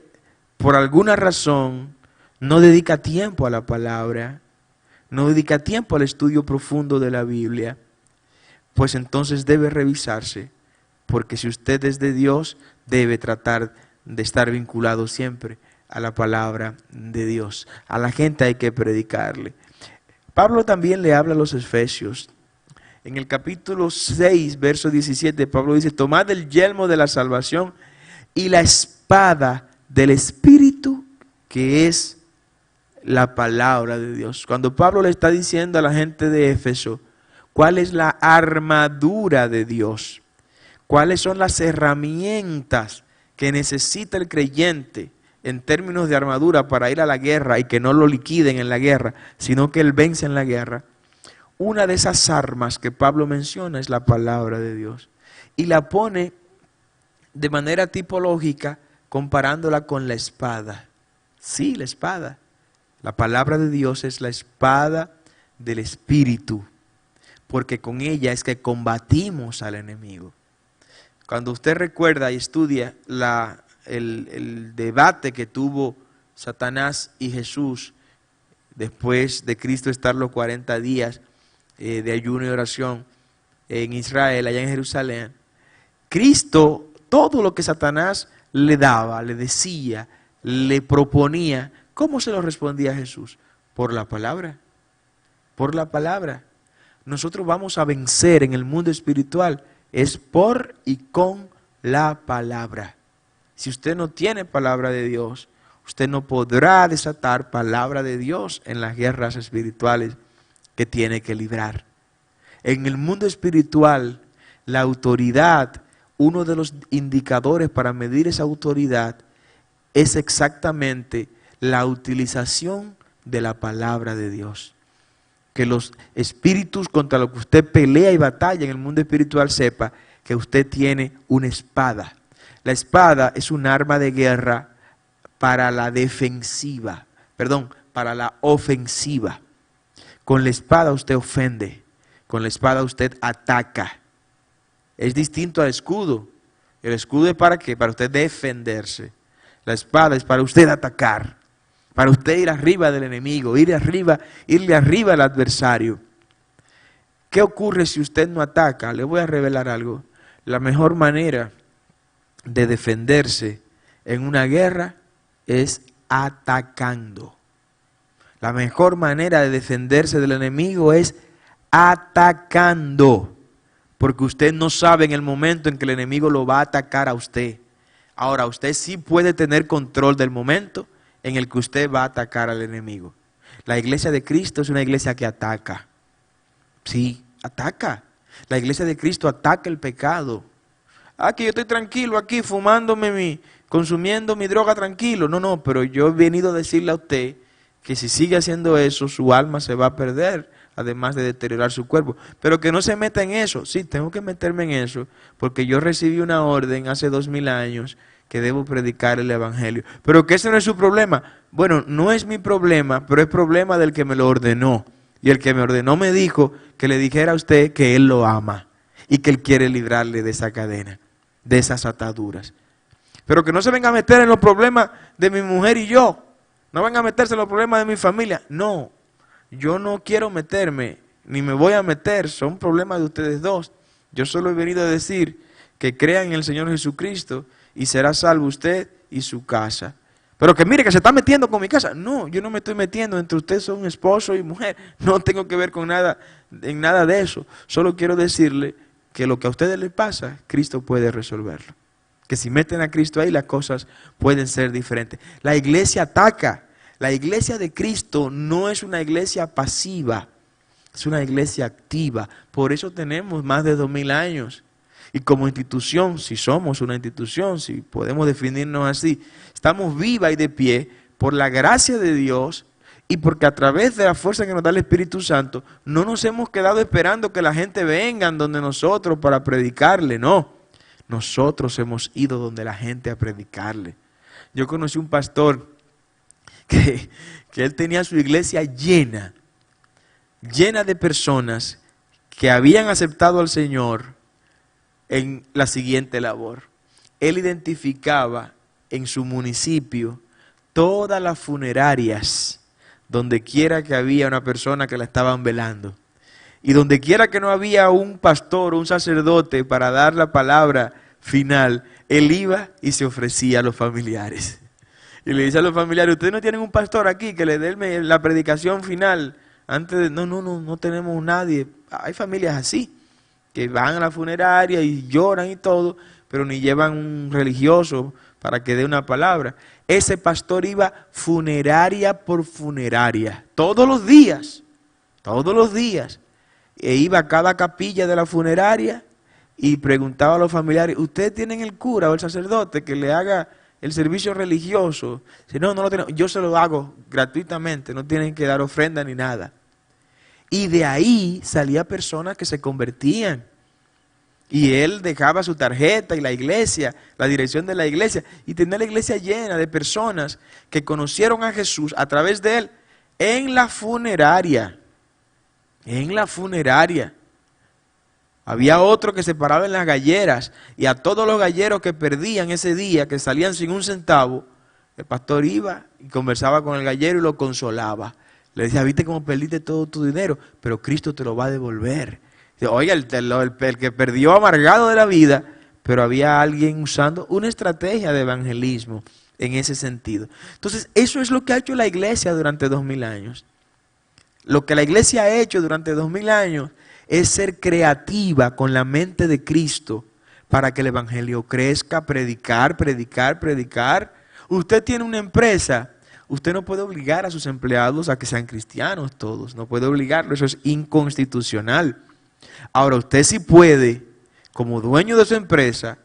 A: por alguna razón, no dedica tiempo a la palabra, no dedica tiempo al estudio profundo de la Biblia, pues entonces debe revisarse, porque si usted es de Dios, debe tratar de estar vinculado siempre a la palabra de Dios. A la gente hay que predicarle. Pablo también le habla a los efesios. En el capítulo 6, verso 17, Pablo dice, tomad el yelmo de la salvación y la espada del Espíritu, que es la palabra de Dios. Cuando Pablo le está diciendo a la gente de Éfeso, ¿cuál es la armadura de Dios? ¿Cuáles son las herramientas que necesita el creyente en términos de armadura para ir a la guerra y que no lo liquiden en la guerra, sino que él vence en la guerra? Una de esas armas que Pablo menciona es la palabra de Dios. Y la pone de manera tipológica comparándola con la espada. Sí, la espada. La palabra de Dios es la espada del Espíritu, porque con ella es que combatimos al enemigo. Cuando usted recuerda y estudia el debate que tuvo Satanás y Jesús después de Cristo estar los 40 días de ayuno y oración en Israel, allá en Jerusalén, Cristo, todo lo que Satanás le daba, le decía, le proponía, ¿cómo se lo respondía a Jesús? Por la palabra, por la palabra. Nosotros vamos a vencer en el mundo espiritual, es por y con la palabra. Si usted no tiene palabra de Dios, usted no podrá desatar palabra de Dios en las guerras espirituales que tiene que librar. En el mundo espiritual, la autoridad, uno de los indicadores para medir esa autoridad es exactamente la utilización de la palabra de Dios. Que los espíritus contra los que usted pelea y batalla en el mundo espiritual sepa que usted tiene una espada. La espada es un arma de guerra para la defensiva, para la ofensiva. Con la espada usted ofende, con la espada usted ataca. Es distinto al escudo. El escudo es para qué? Para usted defenderse. La espada es para usted atacar, para usted ir arriba del enemigo, irle arriba al adversario. ¿Qué ocurre si usted no ataca? Le voy a revelar algo. La mejor manera de defenderse en una guerra es atacando. La mejor manera de defenderse del enemigo es atacando, porque usted no sabe en el momento en que el enemigo lo va a atacar a usted. Ahora, usted sí puede tener control del momento en el que usted va a atacar al enemigo. La iglesia de Cristo es una iglesia que ataca. Sí, ataca. La iglesia de Cristo ataca el pecado. Que yo estoy tranquilo aquí consumiendo mi droga tranquilo. No, pero yo he venido a decirle a usted que si sigue haciendo eso, su alma se va a perder, además de deteriorar su cuerpo. Pero que no se meta en eso. Sí, tengo que meterme en eso, porque yo recibí una orden hace 2000 años que debo predicar el evangelio. Pero que ese no es su problema. Bueno, no es mi problema, pero es problema del que me lo ordenó. Y el que me ordenó me dijo que le dijera a usted que él lo ama y que él quiere librarle de esa cadena, de esas ataduras. Pero que no se venga a meter en los problemas de mi mujer y yo. No venga a meterse en los problemas de mi familia. No, yo no quiero meterme, ni me voy a meter. Son problemas de ustedes dos. Yo solo he venido a decir que crean en el Señor Jesucristo y será salvo usted y su casa. Pero que mire que se está metiendo con mi casa. No, yo no me estoy metiendo. Entre ustedes son esposo y mujer. No tengo que ver con nada, en nada de eso. Solo quiero decirle que lo que a ustedes les pasa, Cristo puede resolverlo. Que si meten a Cristo ahí, las cosas pueden ser diferentes. La iglesia ataca. La iglesia de Cristo no es una iglesia pasiva, es una iglesia activa. Por eso tenemos más de 2000 años. Y como institución, si somos una institución, si podemos definirnos así, estamos viva y de pie por la gracia de Dios y porque a través de la fuerza que nos da el Espíritu Santo, no nos hemos quedado esperando que la gente venga donde nosotros para predicarle, no. Nosotros hemos ido donde la gente a predicarle. Yo conocí un pastor que él tenía su iglesia llena de personas que habían aceptado al Señor en la siguiente labor. Él identificaba en su municipio todas las funerarias donde quiera que había una persona que la estaban velando. Y donde quiera que no había un pastor o un sacerdote para dar la palabra final, él iba y se ofrecía a los familiares. Y le dice a los familiares, ¿ustedes no tienen un pastor aquí que le dé la predicación final? Antes de, no tenemos nadie. Hay familias así, que van a la funeraria y lloran y todo, pero ni llevan un religioso para que dé una palabra. Ese pastor iba funeraria por funeraria, todos los días, e iba a cada capilla de la funeraria y preguntaba a los familiares, ¿ustedes tienen el cura o el sacerdote que le haga el servicio religioso? Si no lo tenemos, yo se lo hago gratuitamente, no tienen que dar ofrenda ni nada. Y de ahí salía personas que se convertían. Y él dejaba su tarjeta y la iglesia, la dirección de la iglesia, y tenía la iglesia llena de personas que conocieron a Jesús a través de él en la funeraria. En la funeraria. Había otro que se paraba en las galleras y a todos los galleros que perdían ese día, que salían sin un centavo, el pastor iba y conversaba con el gallero y lo consolaba. Le decía, viste cómo perdiste todo tu dinero, pero Cristo te lo va a devolver. Oiga, el que perdió amargado de la vida, pero había alguien usando una estrategia de evangelismo en ese sentido. Entonces, eso es lo que ha hecho la iglesia durante 2000 años. Lo que la iglesia ha hecho durante 2000 años es ser creativa con la mente de Cristo para que el evangelio crezca, predicar. Usted tiene una empresa, usted no puede obligar a sus empleados a que sean cristianos todos, no puede obligarlo, eso es inconstitucional. Ahora usted sí puede, como dueño de su empresa,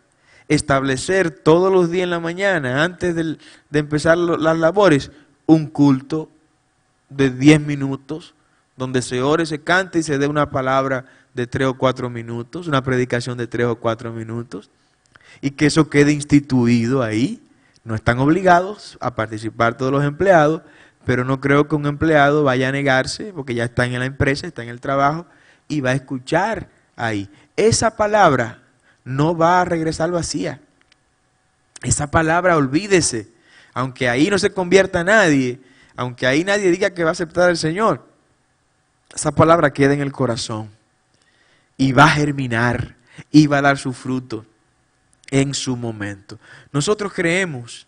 A: establecer todos los días en la mañana, antes de empezar las labores, un culto de 10 minutos, donde se ore, se cante y se dé una palabra de 3 o 4 minutos, una predicación de 3 o 4 minutos, y que eso quede instituido ahí. No están obligados a participar todos los empleados, pero no creo que un empleado vaya a negarse, porque ya está en la empresa, está en el trabajo, y va a escuchar ahí. Esa palabra no va a regresar vacía. Esa palabra, olvídese, aunque ahí no se convierta nadie, aunque ahí nadie diga que va a aceptar al Señor, esa palabra queda en el corazón y va a germinar y va a dar su fruto en su momento. Nosotros creemos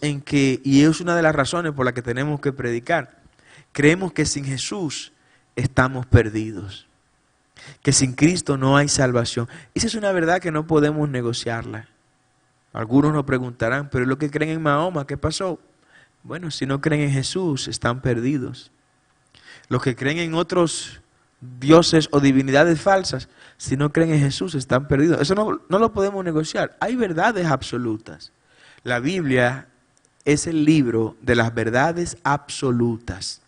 A: en que, y es una de las razones por las que tenemos que predicar, creemos que sin Jesús estamos perdidos, que sin Cristo no hay salvación. Esa es una verdad que no podemos negociarla. Algunos nos preguntarán, pero los que creen en Mahoma, ¿qué pasó? Bueno, si no creen en Jesús, están perdidos. Los que creen en otros dioses o divinidades falsas, si no creen en Jesús, están perdidos. Eso no lo podemos negociar. Hay verdades absolutas. La Biblia es el libro de las verdades absolutas.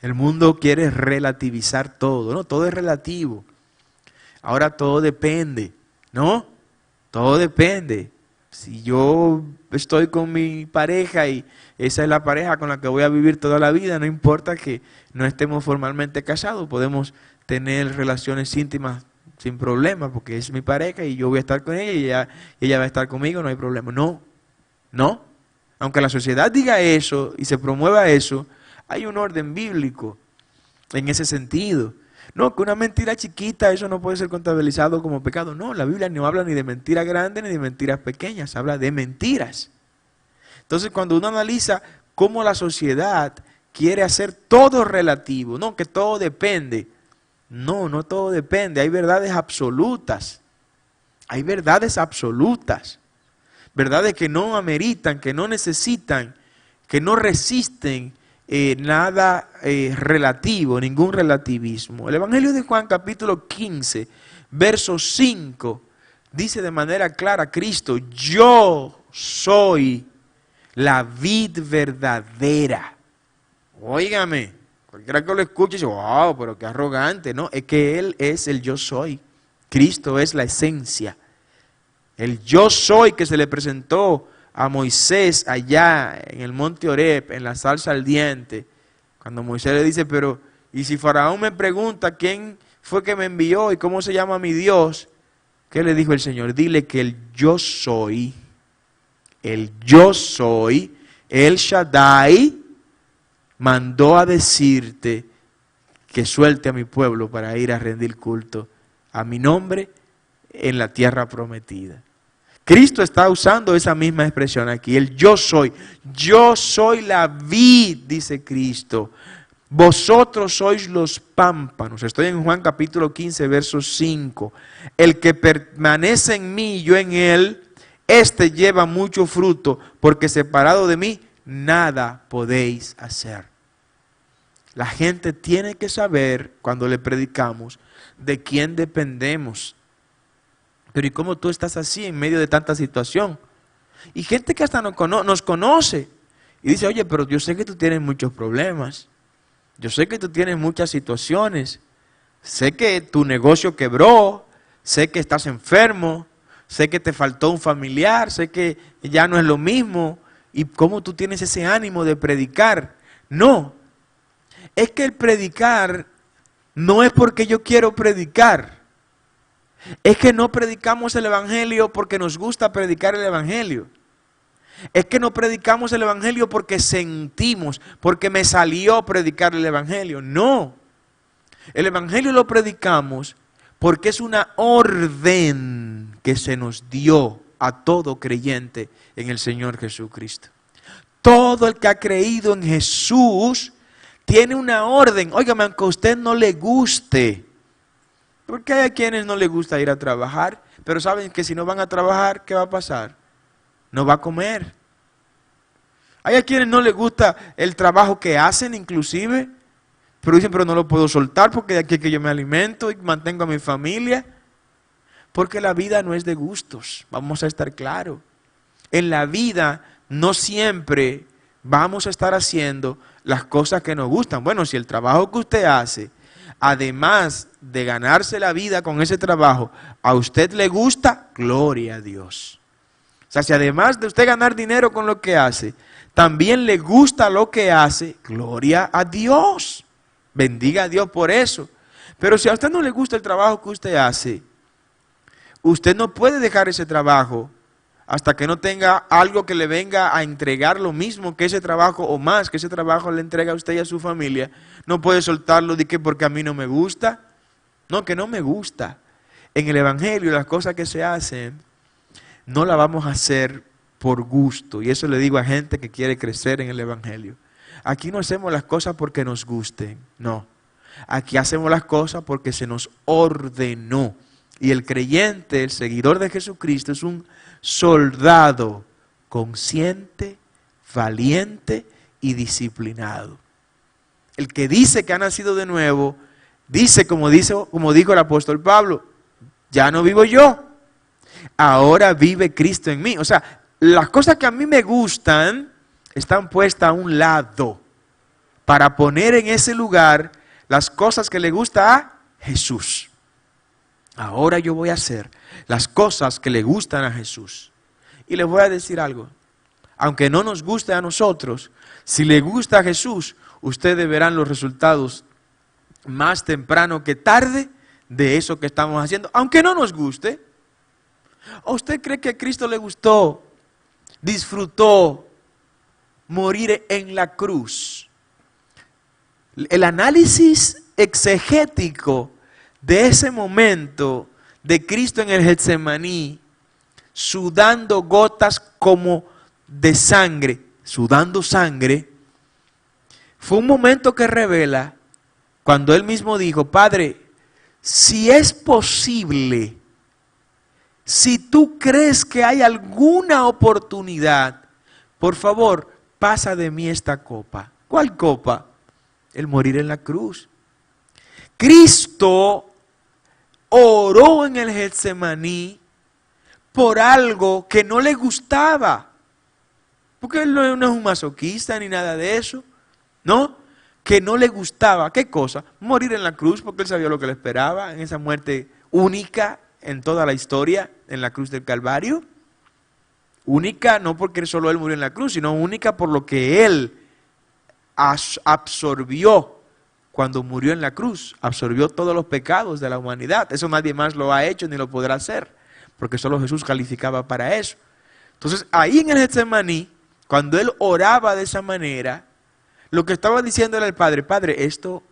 A: El mundo quiere relativizar todo, ¿no? Todo es relativo. Ahora todo depende, ¿no? Todo depende. Si yo estoy con mi pareja y esa es la pareja con la que voy a vivir toda la vida, no importa que no estemos formalmente casados, podemos tener relaciones íntimas sin problema, porque es mi pareja y yo voy a estar con ella y ella va a estar conmigo, no hay problema. No. Aunque la sociedad diga eso y se promueva eso, hay un orden bíblico en ese sentido. No, que una mentira chiquita, eso no puede ser contabilizado como pecado. No, la Biblia no habla ni de mentiras grandes ni de mentiras pequeñas, habla de mentiras. Entonces, cuando uno analiza cómo la sociedad quiere hacer todo relativo, no, que todo depende. No todo depende, hay verdades absolutas. Hay verdades absolutas. Verdades que no ameritan, que no necesitan, que no resisten nada relativo, ningún relativismo. El Evangelio de Juan capítulo 15, verso 5, dice de manera clara Cristo, yo soy la vid verdadera. Óigame, cualquiera que lo escuche dice, wow, pero qué arrogante. No, es que Él es el yo soy. Cristo es la esencia. El yo soy que se le presentó a Moisés allá en el monte Oreb, en la zarza ardiente, cuando Moisés le dice, pero, y si Faraón me pregunta quién fue que me envió y cómo se llama mi Dios, ¿qué le dijo el Señor? Dile que el yo soy, el Shaddai, mandó a decirte que suelte a mi pueblo para ir a rendir culto a mi nombre en la tierra prometida. Cristo está usando esa misma expresión aquí, el yo soy la vid, dice Cristo. Vosotros sois los pámpanos. Estoy en Juan capítulo 15, verso 5. El que permanece en mí y yo en él, este lleva mucho fruto, porque separado de mí, nada podéis hacer. La gente tiene que saber, cuando le predicamos, de quién dependemos. Pero ¿y cómo tú estás así en medio de tanta situación? Y gente que hasta nos conoce y dice, oye, pero yo sé que tú tienes muchos problemas. Yo sé que tú tienes muchas situaciones. Sé que tu negocio quebró. Sé que estás enfermo. Sé que te faltó un familiar. Sé que ya no es lo mismo. ¿Y cómo tú tienes ese ánimo de predicar? No. Es que el predicar no es porque yo quiero predicar. Es que no predicamos el Evangelio porque nos gusta predicar el Evangelio. Es que no predicamos el Evangelio porque sentimos, porque me salió predicar el Evangelio. No. El Evangelio lo predicamos porque es una orden que se nos dio a todo creyente en el Señor Jesucristo. Todo el que ha creído en Jesús tiene una orden. Óigame, aunque a usted no le guste. Porque hay a quienes no les gusta ir a trabajar, pero saben que si no van a trabajar, ¿qué va a pasar? No va a comer. Hay a quienes no les gusta el trabajo que hacen inclusive, pero dicen, pero no lo puedo soltar porque de aquí es que yo me alimento y mantengo a mi familia. Porque la vida no es de gustos, vamos a estar claros. En la vida no siempre vamos a estar haciendo las cosas que nos gustan. Bueno, si el trabajo que usted hace, además de ganarse la vida con ese trabajo, a usted le gusta, gloria a Dios. O sea, si además de usted ganar dinero con lo que hace, también le gusta lo que hace, gloria a Dios. Bendiga a Dios por eso. Pero si a usted no le gusta el trabajo que usted hace, usted no puede dejar ese trabajo hasta que no tenga algo que le venga a entregar lo mismo que ese trabajo o más que ese trabajo le entrega a usted y a su familia. No puede soltarlo de que porque a mí no me gusta. No, que no me gusta. En el Evangelio las cosas que se hacen no las vamos a hacer por gusto. Y eso le digo a gente que quiere crecer en el Evangelio. Aquí no hacemos las cosas porque nos gusten, no. Aquí hacemos las cosas porque se nos ordenó. Y el creyente, el seguidor de Jesucristo, es un soldado consciente, valiente y disciplinado. El que dice que ha nacido de nuevo, dice como dijo el apóstol Pablo, ya no vivo yo, ahora vive Cristo en mí. O sea, las cosas que a mí me gustan están puestas a un lado para poner en ese lugar las cosas que le gusta a Jesús. Ahora yo voy a hacer las cosas que le gustan a Jesús. Y les voy a decir algo. Aunque no nos guste a nosotros, si le gusta a Jesús, ustedes verán los resultados más temprano que tarde de eso que estamos haciendo. Aunque no nos guste. ¿O usted cree que a Cristo le gustó, disfrutó morir en la cruz? El análisis exegético de ese momento de Cristo en el Getsemaní, sudando gotas como de sangre, sudando sangre, fue un momento que revela cuando Él mismo dijo, Padre, si es posible, si tú crees que hay alguna oportunidad, por favor, pasa de mí esta copa. ¿Cuál copa? El morir en la cruz. Cristo oró en el Getsemaní por algo que no le gustaba. Porque él no es un masoquista ni nada de eso. ¿No? Que no le gustaba. ¿Qué cosa? Morir en la cruz, porque él sabía lo que le esperaba en esa muerte única en toda la historia, en la cruz del Calvario. Única no porque solo él murió en la cruz, sino única por lo que él absorbió cuando murió en la cruz. Absorbió todos los pecados de la humanidad. Eso nadie más lo ha hecho ni lo podrá hacer, porque solo Jesús calificaba para eso. Entonces ahí en el Getsemaní, cuando él oraba de esa manera, lo que estaba diciendo era el Padre, Padre, esto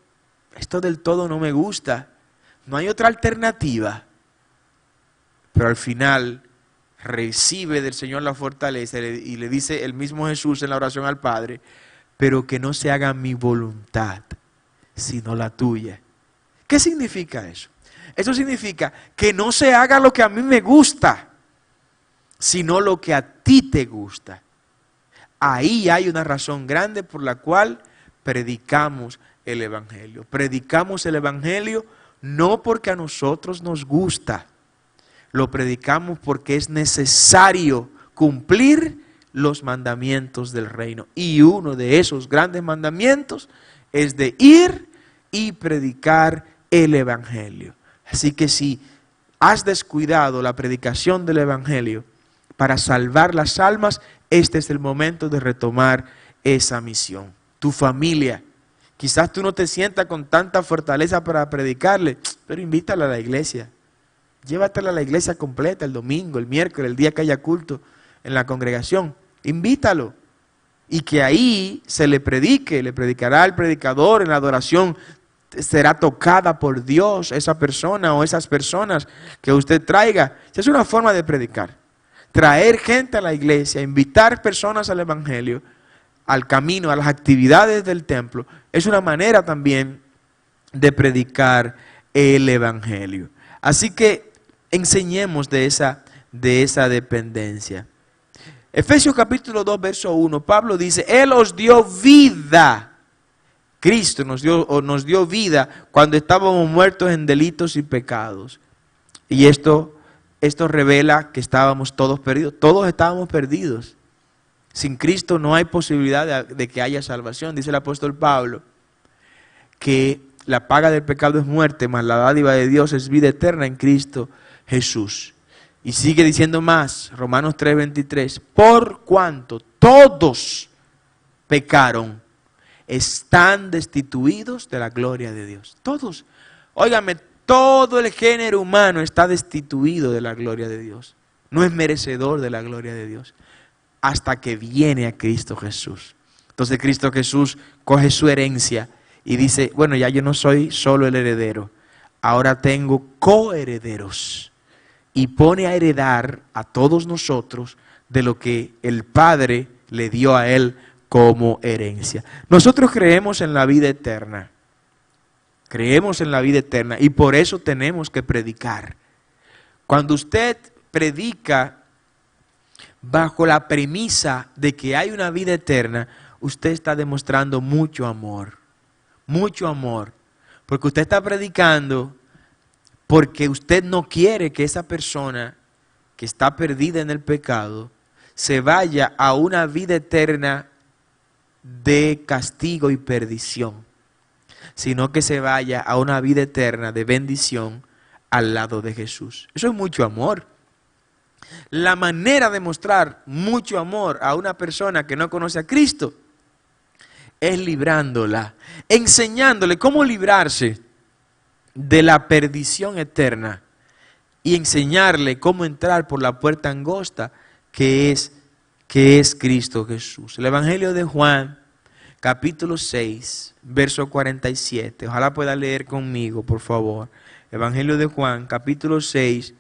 A: esto del todo no me gusta, no hay otra alternativa. Pero al final recibe del Señor la fortaleza y le dice el mismo Jesús en la oración al Padre, pero que no se haga mi voluntad, sino la tuya. ¿Qué significa eso? Eso significa que no se haga lo que a mí me gusta, sino lo que a ti te gusta. Ahí hay una razón grande por la cual predicamos el Evangelio. Predicamos el Evangelio no porque a nosotros nos gusta, lo predicamos porque es necesario cumplir los mandamientos del reino. Y uno de esos grandes mandamientos es de ir y predicar el Evangelio. Así que si has descuidado la predicación del Evangelio para salvar las almas, este es el momento de retomar esa misión. Tu familia, quizás tú no te sientas con tanta fortaleza para predicarle, pero invítala a la iglesia. Llévatela a la iglesia completa el domingo, el miércoles, el día que haya culto en la congregación. Invítalo. Y que ahí se le predique, le predicará el predicador en la adoración. Será tocada por Dios esa persona o esas personas que usted traiga. Esa es una forma de predicar. Traer gente a la iglesia, invitar personas al Evangelio, al camino, a las actividades del templo, es una manera también de predicar el Evangelio. Así que enseñemos de esa dependencia. Efesios capítulo 2, verso 1, Pablo dice, Él os dio vida. Cristo nos dio vida cuando estábamos muertos en delitos y pecados. Y esto revela que estábamos todos perdidos. Todos estábamos perdidos. Sin Cristo no hay posibilidad de que haya salvación. Dice el apóstol Pablo que la paga del pecado es muerte, mas la dádiva de Dios es vida eterna en Cristo Jesús. Y sigue diciendo más, Romanos 3:23, por cuanto todos pecaron, están destituidos de la gloria de Dios. Todos, óigame, todo el género humano está destituido de la gloria de Dios. No es merecedor de la gloria de Dios hasta que viene a Cristo Jesús. Entonces Cristo Jesús coge su herencia y dice, bueno, ya yo no soy solo el heredero, ahora tengo coherederos. Y pone a heredar a todos nosotros de lo que el Padre le dio a Él como herencia. Nosotros creemos en la vida eterna. Creemos en la vida eterna y por eso tenemos que predicar. Cuando usted predica bajo la premisa de que hay una vida eterna, usted está demostrando mucho amor. Mucho amor. Porque usted está predicando porque usted no quiere que esa persona que está perdida en el pecado se vaya a una vida eterna de castigo y perdición, sino que se vaya a una vida eterna de bendición al lado de Jesús. Eso es mucho amor. La manera de mostrar mucho amor a una persona que no conoce a Cristo es librándola, enseñándole cómo librarse de la perdición eterna y enseñarle cómo entrar por la puerta angosta que es Cristo Jesús. El Evangelio de Juan, capítulo 6, verso 47. Ojalá pueda leer conmigo, por favor. Evangelio de Juan, capítulo 6,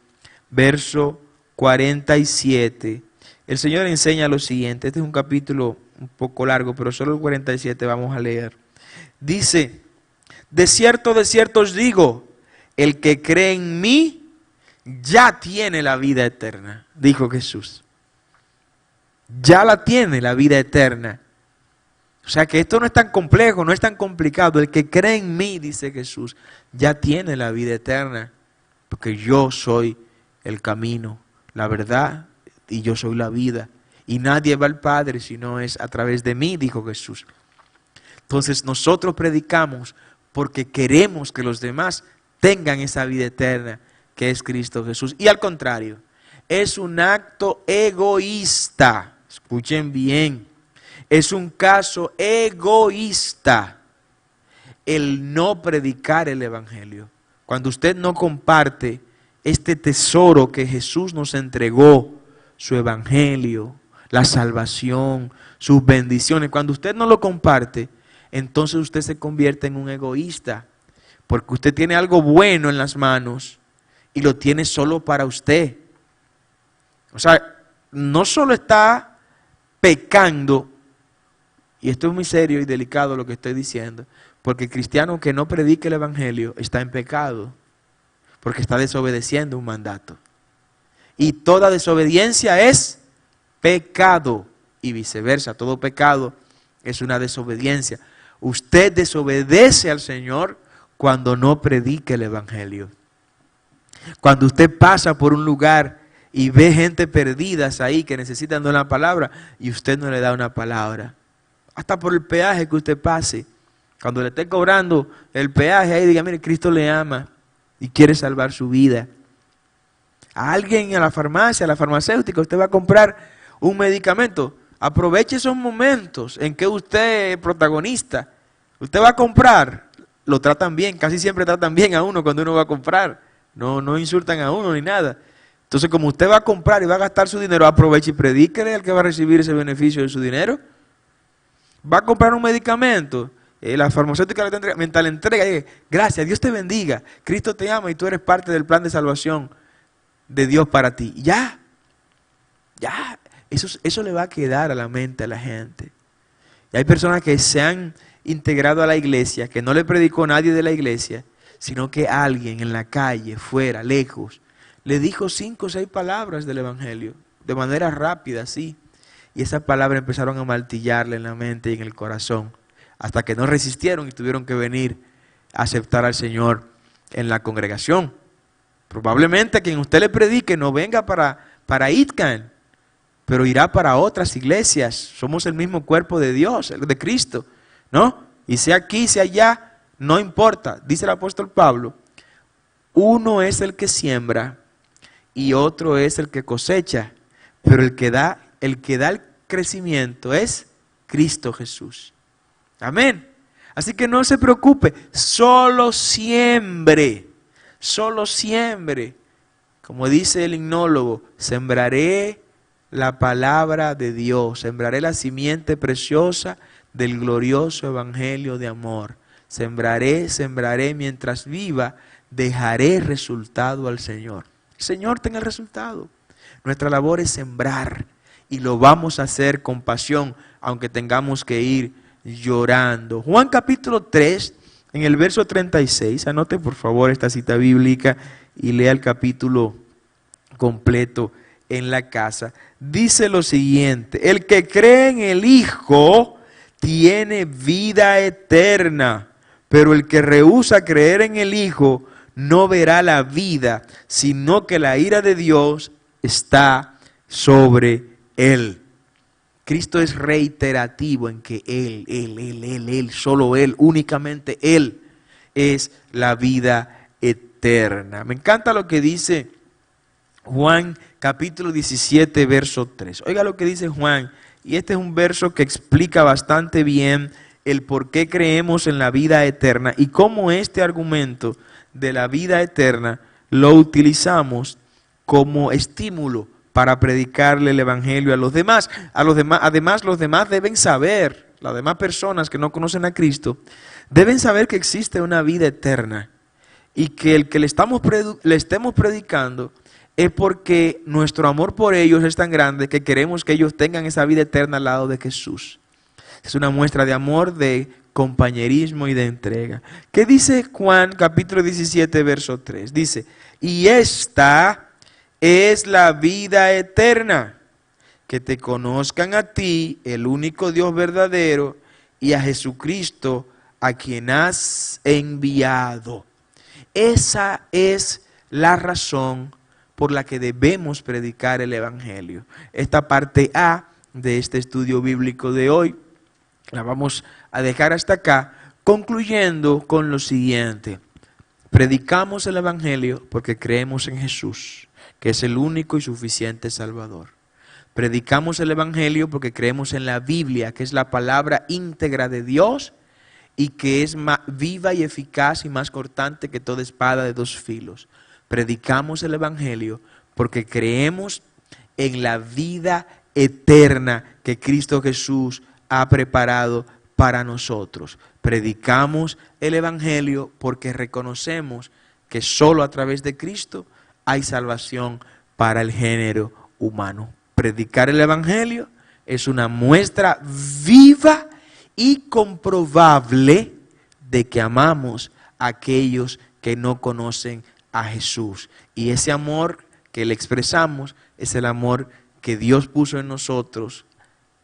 A: verso 47. El Señor enseña lo siguiente. Este es un capítulo un poco largo, pero solo el 47 vamos a leer. Dice, de cierto os digo, el que cree en mí ya tiene la vida eterna, dijo Jesús. Ya la tiene la vida eterna. O sea que esto no es tan complejo, no es tan complicado. El que cree en mí, dice Jesús, ya tiene la vida eterna. Porque yo soy el camino, la verdad y yo soy la vida. Y nadie va al Padre si no es a través de mí, dijo Jesús. Entonces nosotros predicamos porque queremos que los demás tengan esa vida eterna que es Cristo Jesús. Y al contrario, es un acto egoísta. Escuchen bien. Es un caso egoísta el no predicar el Evangelio. Cuando usted no comparte este tesoro que Jesús nos entregó, su Evangelio, la salvación, sus bendiciones, cuando usted no lo comparte, entonces usted se convierte en un egoísta. porque usted tiene algo bueno en las manos y lo tiene solo para usted. O sea, no solo está pecando, y esto es muy serio y delicado lo que estoy diciendo, porque el cristiano que no predique el evangelio está en pecado, porque está desobedeciendo un mandato. Y toda desobediencia es pecado, y viceversa, todo pecado es una desobediencia. Usted desobedece al Señor cuando no predique el evangelio. Cuando usted pasa por un lugar y ve gente perdidas ahí que necesitan de una palabra y usted no le da una palabra. Hasta por el peaje que usted pase. Cuando le esté cobrando el peaje ahí, diga, mire, Cristo le ama y quiere salvar su vida. A alguien a la farmacia, a la farmacéutica, usted va a comprar un medicamento. Aproveche esos momentos en que usted es protagonista. Usted va a comprar, lo tratan bien, casi siempre tratan bien a uno cuando uno va a comprar. No insultan a uno ni nada. Entonces, como usted va a comprar y va a gastar su dinero, aproveche y predíquele al que va a recibir ese beneficio de su dinero. Va a comprar un medicamento, la farmacéutica mientras le entrega, dice, gracias, Dios te bendiga, Cristo te ama y tú eres parte del plan de salvación de Dios para ti. Ya, eso le va a quedar a la mente a la gente. Y hay personas que se han integrado a la iglesia, que no le predicó nadie de la iglesia, sino que alguien en la calle, fuera, lejos, le dijo 5 o 6 palabras del evangelio, de manera rápida, así. Y esas palabras empezaron a martillarle en la mente y en el corazón, hasta que no resistieron y tuvieron que venir a aceptar al Señor en la congregación. Probablemente quien usted le predique no venga para Itcan, pero irá para otras iglesias. Somos el mismo cuerpo de Dios, el de Cristo, ¿no? Y sea aquí, sea allá, no importa. Dice el apóstol Pablo, uno es el que siembra y otro es el que cosecha, pero el que da el crecimiento es Cristo Jesús. Amén. Así que no se preocupe, solo siembre, solo siembre. Como dice el himnólogo, sembraré la palabra de Dios, sembraré la simiente preciosa del glorioso evangelio de amor. Sembraré mientras viva, dejaré resultado al Señor. El Señor tenga el resultado. Nuestra labor es sembrar y lo vamos a hacer con pasión, aunque tengamos que ir llorando. Juan capítulo 3, en el verso 36, anote por favor esta cita bíblica y lea el capítulo completo en la casa. Dice lo siguiente, el que cree en el Hijo tiene vida eterna, pero el que rehúsa creer en el Hijo no verá la vida, sino que la ira de Dios está sobre él. Cristo es reiterativo en que Él, solo Él, únicamente Él es la vida eterna. Me encanta lo que dice Juan capítulo 17, verso 3. Oiga lo que dice Juan, y este es un verso que explica bastante bien el por qué creemos en la vida eterna y cómo este argumento de la vida eterna lo utilizamos como estímulo para predicarle el evangelio a los demás. Además, los demás deben saber, las demás personas que no conocen a Cristo, deben saber que existe una vida eterna y que el que le estemos predicando es porque nuestro amor por ellos es tan grande que queremos que ellos tengan esa vida eterna al lado de Jesús. Es una muestra de amor, de compañerismo y de entrega. ¿Qué dice Juan capítulo 17, verso 3? Dice, y esta es la vida eterna, que te conozcan a ti, el único Dios verdadero, y a Jesucristo, a quien has enviado. Esa es la razón por la que debemos predicar el evangelio. Esta parte A de este estudio bíblico de hoy la vamos a dejar hasta acá, concluyendo con lo siguiente. Predicamos el evangelio porque creemos en Jesús, que es el único y suficiente Salvador. Predicamos el evangelio porque creemos en la Biblia, que es la palabra íntegra de Dios y que es más viva y eficaz y más cortante que toda espada de 2 filos. Predicamos el evangelio porque creemos en la vida eterna que Cristo Jesús ha preparado para nosotros. Predicamos el Evangelio porque reconocemos que solo a través de Cristo hay salvación para el género humano. Predicar el Evangelio es una muestra viva y comprobable de que amamos a aquellos que no conocen a Jesús. Y ese amor que le expresamos es el amor que Dios puso en nosotros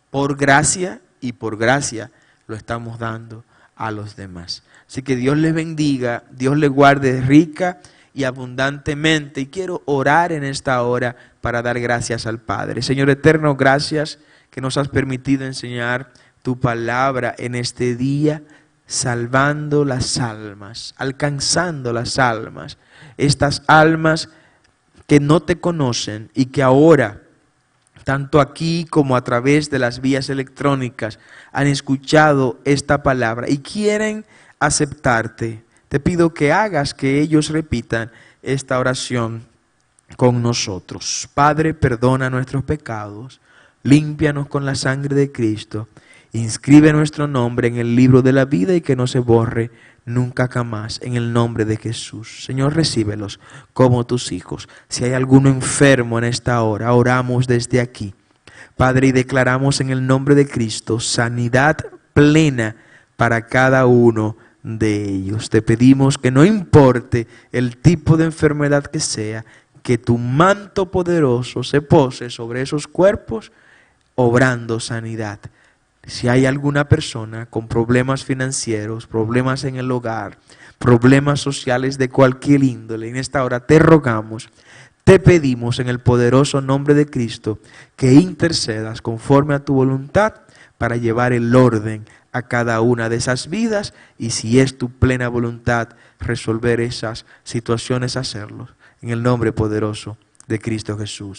A: por gracia, y por gracia lo estamos dando a los demás. Así que Dios les bendiga, Dios les guarde rica y abundantemente. Y quiero orar en esta hora para dar gracias al Padre. Señor eterno, gracias que nos has permitido enseñar tu palabra en este día, salvando las almas, alcanzando las almas. Estas almas que no te conocen y que ahora, tanto aquí como a través de las vías electrónicas, han escuchado esta palabra y quieren aceptarte. Te pido que hagas que ellos repitan esta oración con nosotros. Padre, perdona nuestros pecados, límpianos con la sangre de Cristo, inscribe nuestro nombre en el libro de la vida y que no se borre nunca jamás, en el nombre de Jesús. Señor, recíbelos como tus hijos. Si hay alguno enfermo en esta hora, oramos desde aquí, Padre, y declaramos en el nombre de Cristo sanidad plena para cada uno de ellos. Te pedimos que no importe el tipo de enfermedad que sea, que tu manto poderoso se pose sobre esos cuerpos, obrando sanidad. Si hay alguna persona con problemas financieros, problemas en el hogar, problemas sociales de cualquier índole, en esta hora te rogamos, te pedimos en el poderoso nombre de Cristo que intercedas conforme a tu voluntad para llevar el orden a cada una de esas vidas, y si es tu plena voluntad resolver esas situaciones, hacerlo en el nombre poderoso de Cristo Jesús.